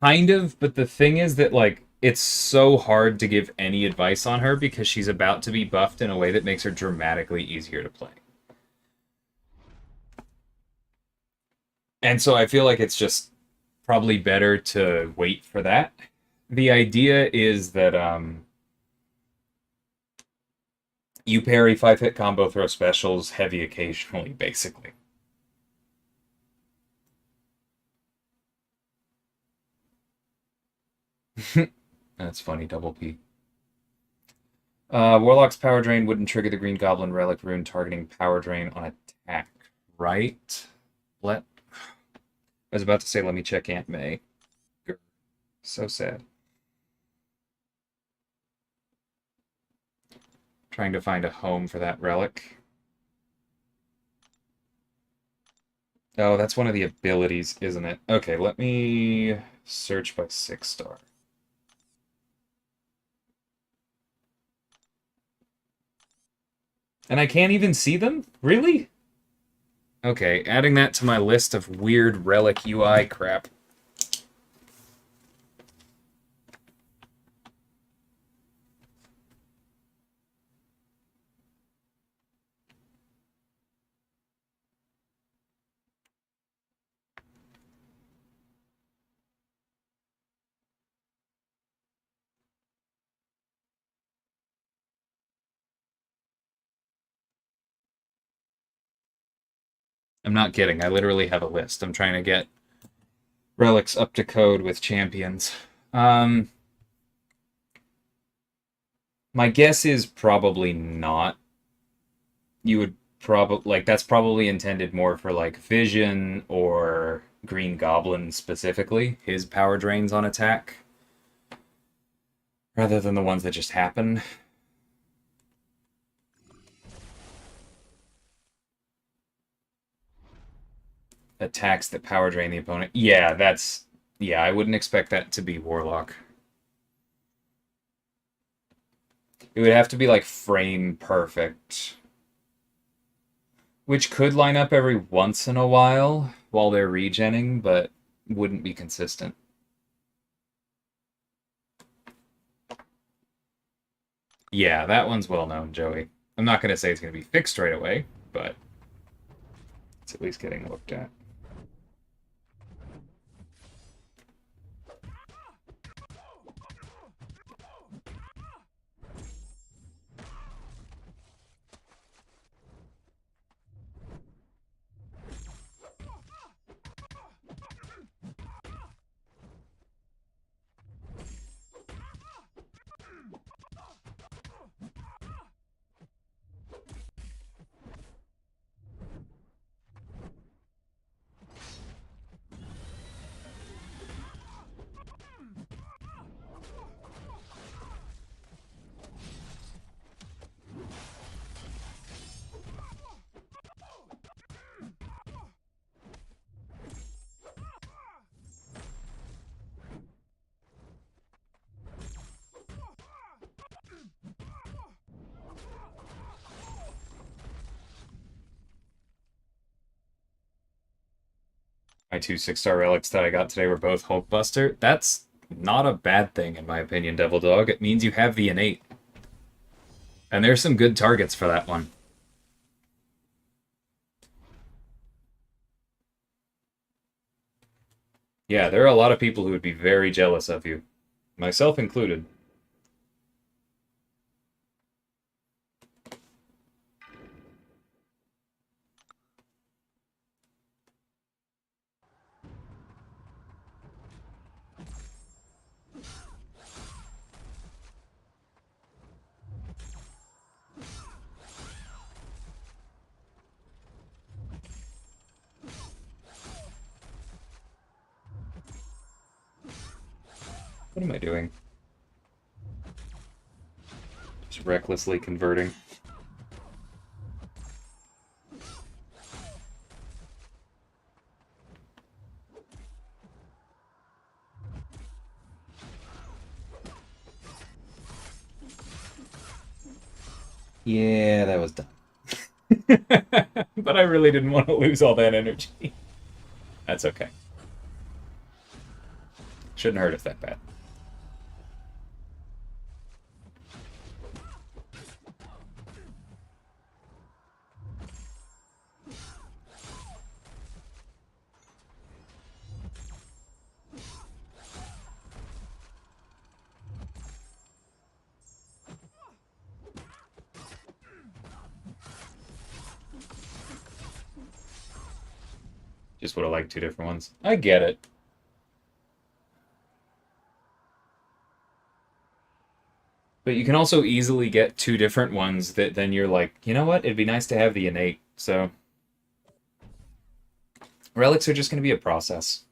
kind of, but the thing is that, like, it's so hard to give any advice on her because she's about to be buffed in a way that makes her dramatically easier to play. And so I feel like it's just probably better to wait for that. The idea is that you parry 5-hit combo throw specials heavy occasionally, basically. That's funny, double P. Warlock's Power Drain wouldn't trigger the Green Goblin Relic Rune targeting Power Drain on attack, right? I was about to say, let me check Aunt May. So sad. Trying to find a home for that relic. Oh, that's one of the abilities, isn't it? Okay, let me search by 6-star. And I can't even see them? Really? Okay, adding that to my list of weird relic UI crap. I'm not kidding. I literally have a list. I'm trying to get relics up to code with champions. My guess is probably not. You would probably like that's probably intended more for like Vision or Green Goblin specifically. His power drains on attack, rather than the ones that just happen. Attacks that power drain the opponent. Yeah, that's yeah. I wouldn't expect that to be Warlock. It would have to be like frame perfect, which could line up every once in a while they're regenning, but wouldn't be consistent. Yeah, that one's well known, Joey. I'm not going to say it's going to be fixed right away, but it's at least getting looked at. My two 6-star relics that I got today were both Hulkbuster. That's not a bad thing, in my opinion, Devil Dog. It means you have the innate. And there's some good targets for that one. Yeah, there are a lot of people who would be very jealous of you. Myself included. What am I doing? Just recklessly converting. Yeah, that was dumb. But I really didn't want to lose all that energy. That's okay. Shouldn't hurt us that bad. Just would have liked two different ones. I get it. But you can also easily get two different ones that then you're like, you know what? It'd be nice to have the innate. So relics are just going to be a process.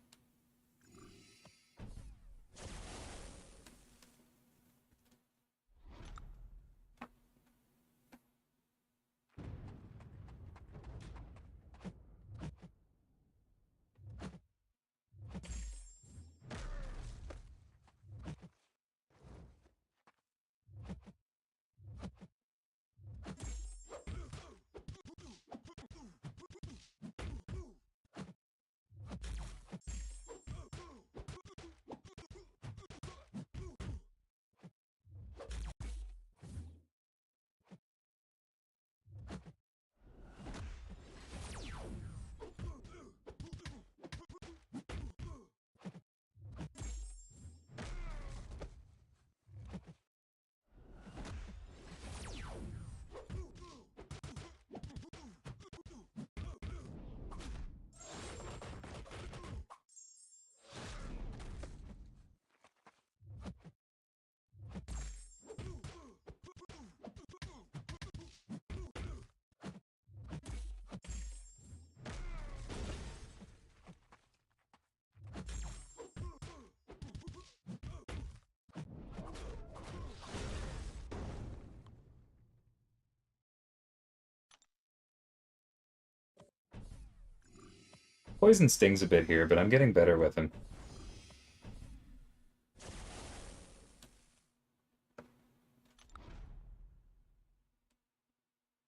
Poison stings a bit here, but I'm getting better with him.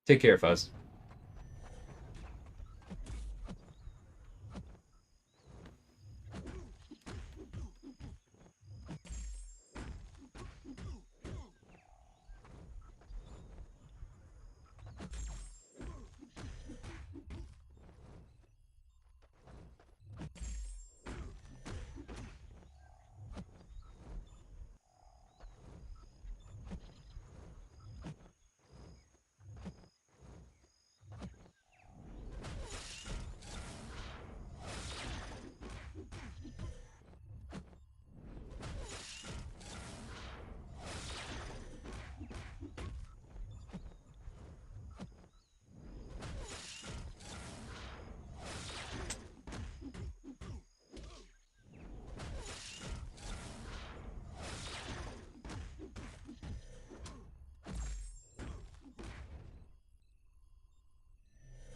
Take care, Fuzz.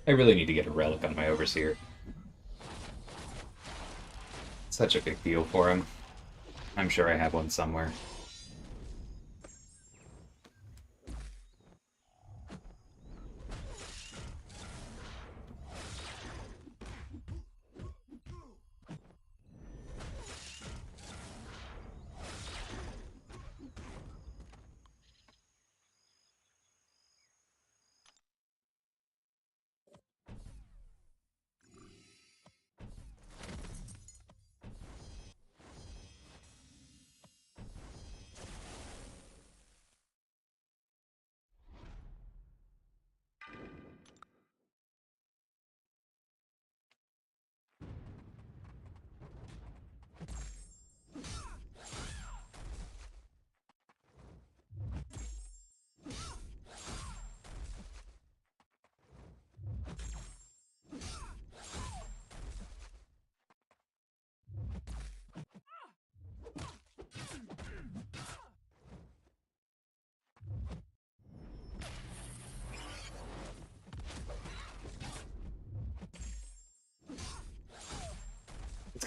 I really need to get a relic on my Overseer. Such a big deal for him. I'm sure I have one somewhere.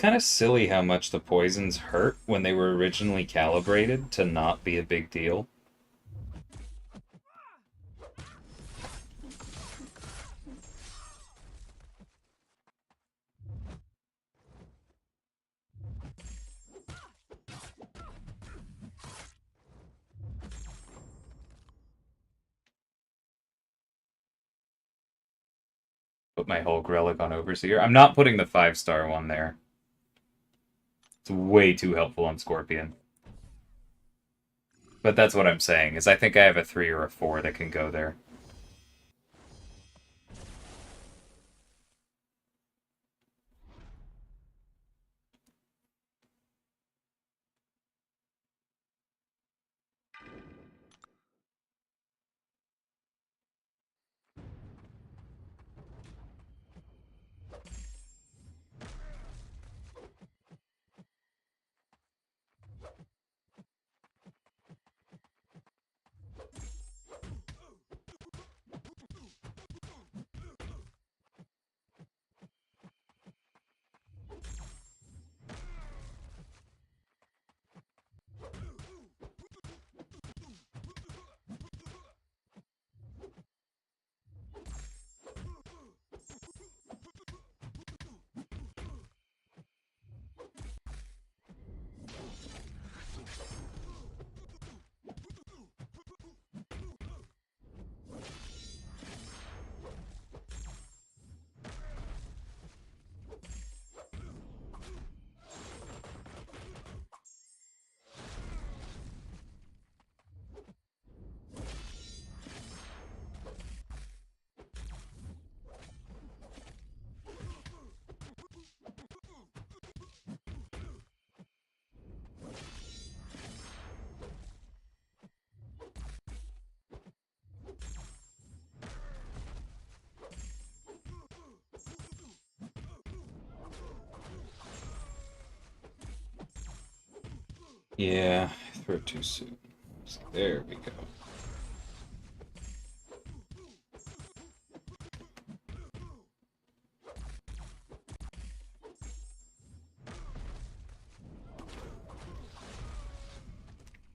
kind of silly how much the poisons hurt when they were originally calibrated to not be a big deal. Put my Hulk relic on Overseer. I'm not putting the 5-star one there. It's way too helpful on Scorpion. But that's what I'm saying, is I think I have a 3 or a 4 that can go there. Yeah, I threw it too soon. So there we go.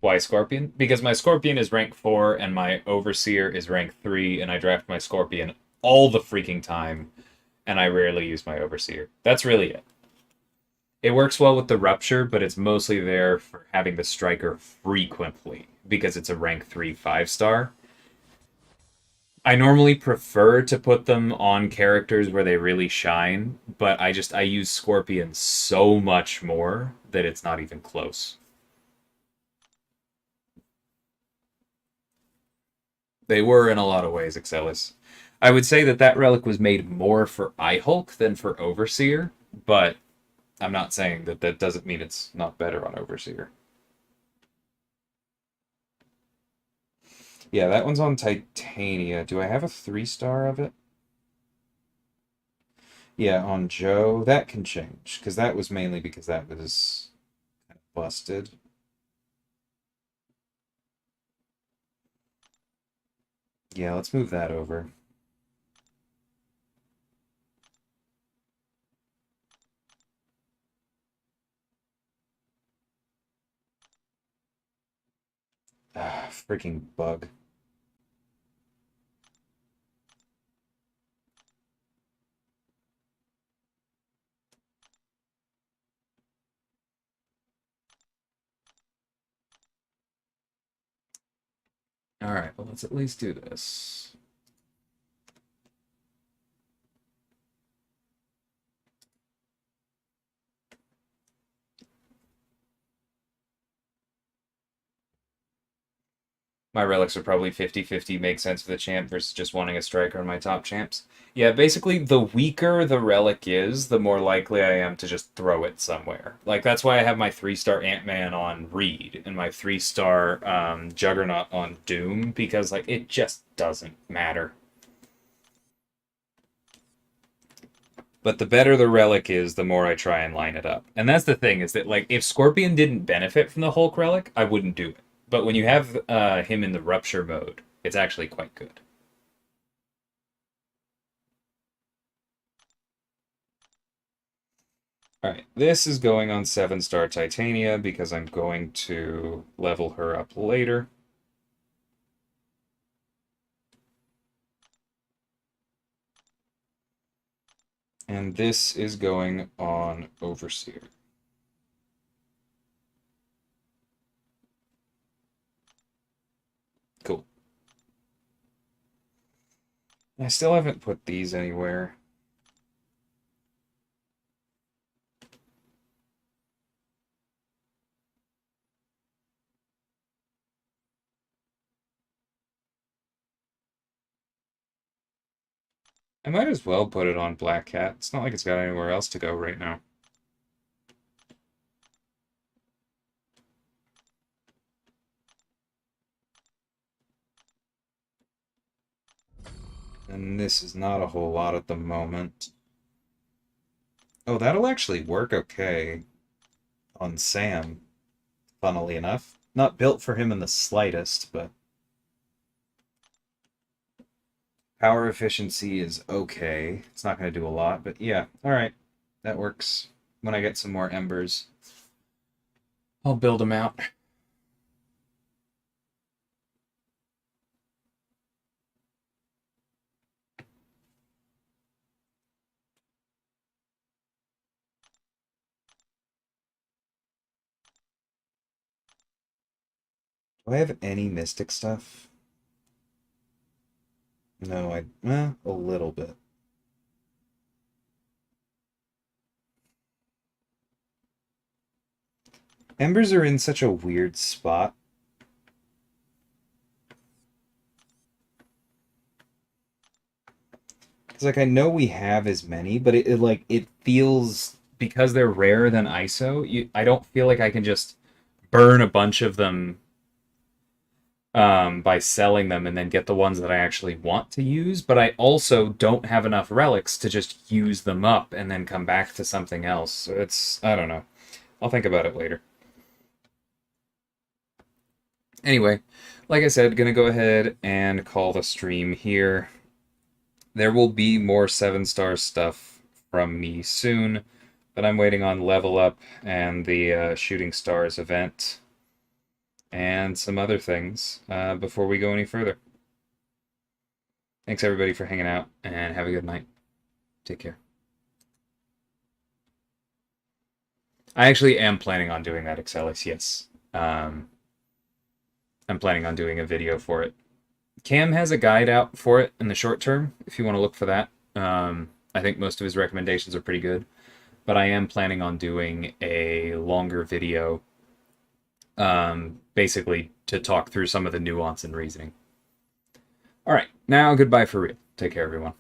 Why Scorpion? Because my Scorpion is rank 4 and my Overseer is rank 3, and I draft my Scorpion all the freaking time, and I rarely use my Overseer. That's really it. It works well with the Rupture, but it's mostly there for having the Striker frequently, because it's a rank 3 5-star. I normally prefer to put them on characters where they really shine, but I use Scorpion so much more that it's not even close. They were in a lot of ways, Excelis. I would say that that relic was made more for Eye-Hulk than for Overseer, but I'm not saying that that doesn't mean it's not better on Overseer. Yeah, that one's on Titania. Do I have a 3-star of it? Yeah, on Joe, that can change, because that was mainly because that was kind of busted. Yeah, let's move that over. Ah, freaking bug. Alright, well, let's at least do this. My relics are probably 50-50, make sense for the champ versus just wanting a striker on my top champs. Yeah, basically, the weaker the relic is, the more likely I am to just throw it somewhere. Like, that's why I have my 3-star Ant-Man on Reed and my 3-star Juggernaut on Doom, because, like, it just doesn't matter. But the better the relic is, the more I try and line it up. And that's the thing, is that, like, if Scorpion didn't benefit from the Hulk relic, I wouldn't do it. But when you have him in the Rupture mode, it's actually quite good. Alright, this is going on 7-star Titania because I'm going to level her up later. And this is going on Overseer. Cool. I still haven't put these anywhere. I might as well put it on Black Cat. It's not like it's got anywhere else to go right now. And this is not a whole lot at the moment. Oh, that'll actually work okay on Sam, funnily enough. Not built for him in the slightest, but power efficiency is okay. It's not going to do a lot, but yeah, alright. That works. When I get some more embers, I'll build them out. Do I have any Mystic stuff? No, a little bit. Embers are in such a weird spot. Because, like, I know we have as many, but it feels, because they're rarer than ISO, I don't feel like I can just burn a bunch of them by selling them and then get the ones that I actually want to use, but I also don't have enough relics to just use them up and then come back to something else. So I don't know. I'll think about it later. Anyway, like I said, gonna go ahead and call the stream here. There will be more 7-star stuff from me soon, but I'm waiting on Level Up and the Shooting Stars event and some other things before we go any further. Thanks everybody for hanging out, and have a good night. Take care. I actually am planning on doing that, Excelis, yes. I'm planning on doing a video for it. Cam has a guide out for it in the short term, if you want to look for that. I think most of his recommendations are pretty good, but I am planning on doing a longer video, basically to talk through some of the nuance and reasoning. All right, now goodbye for real. Take care, everyone.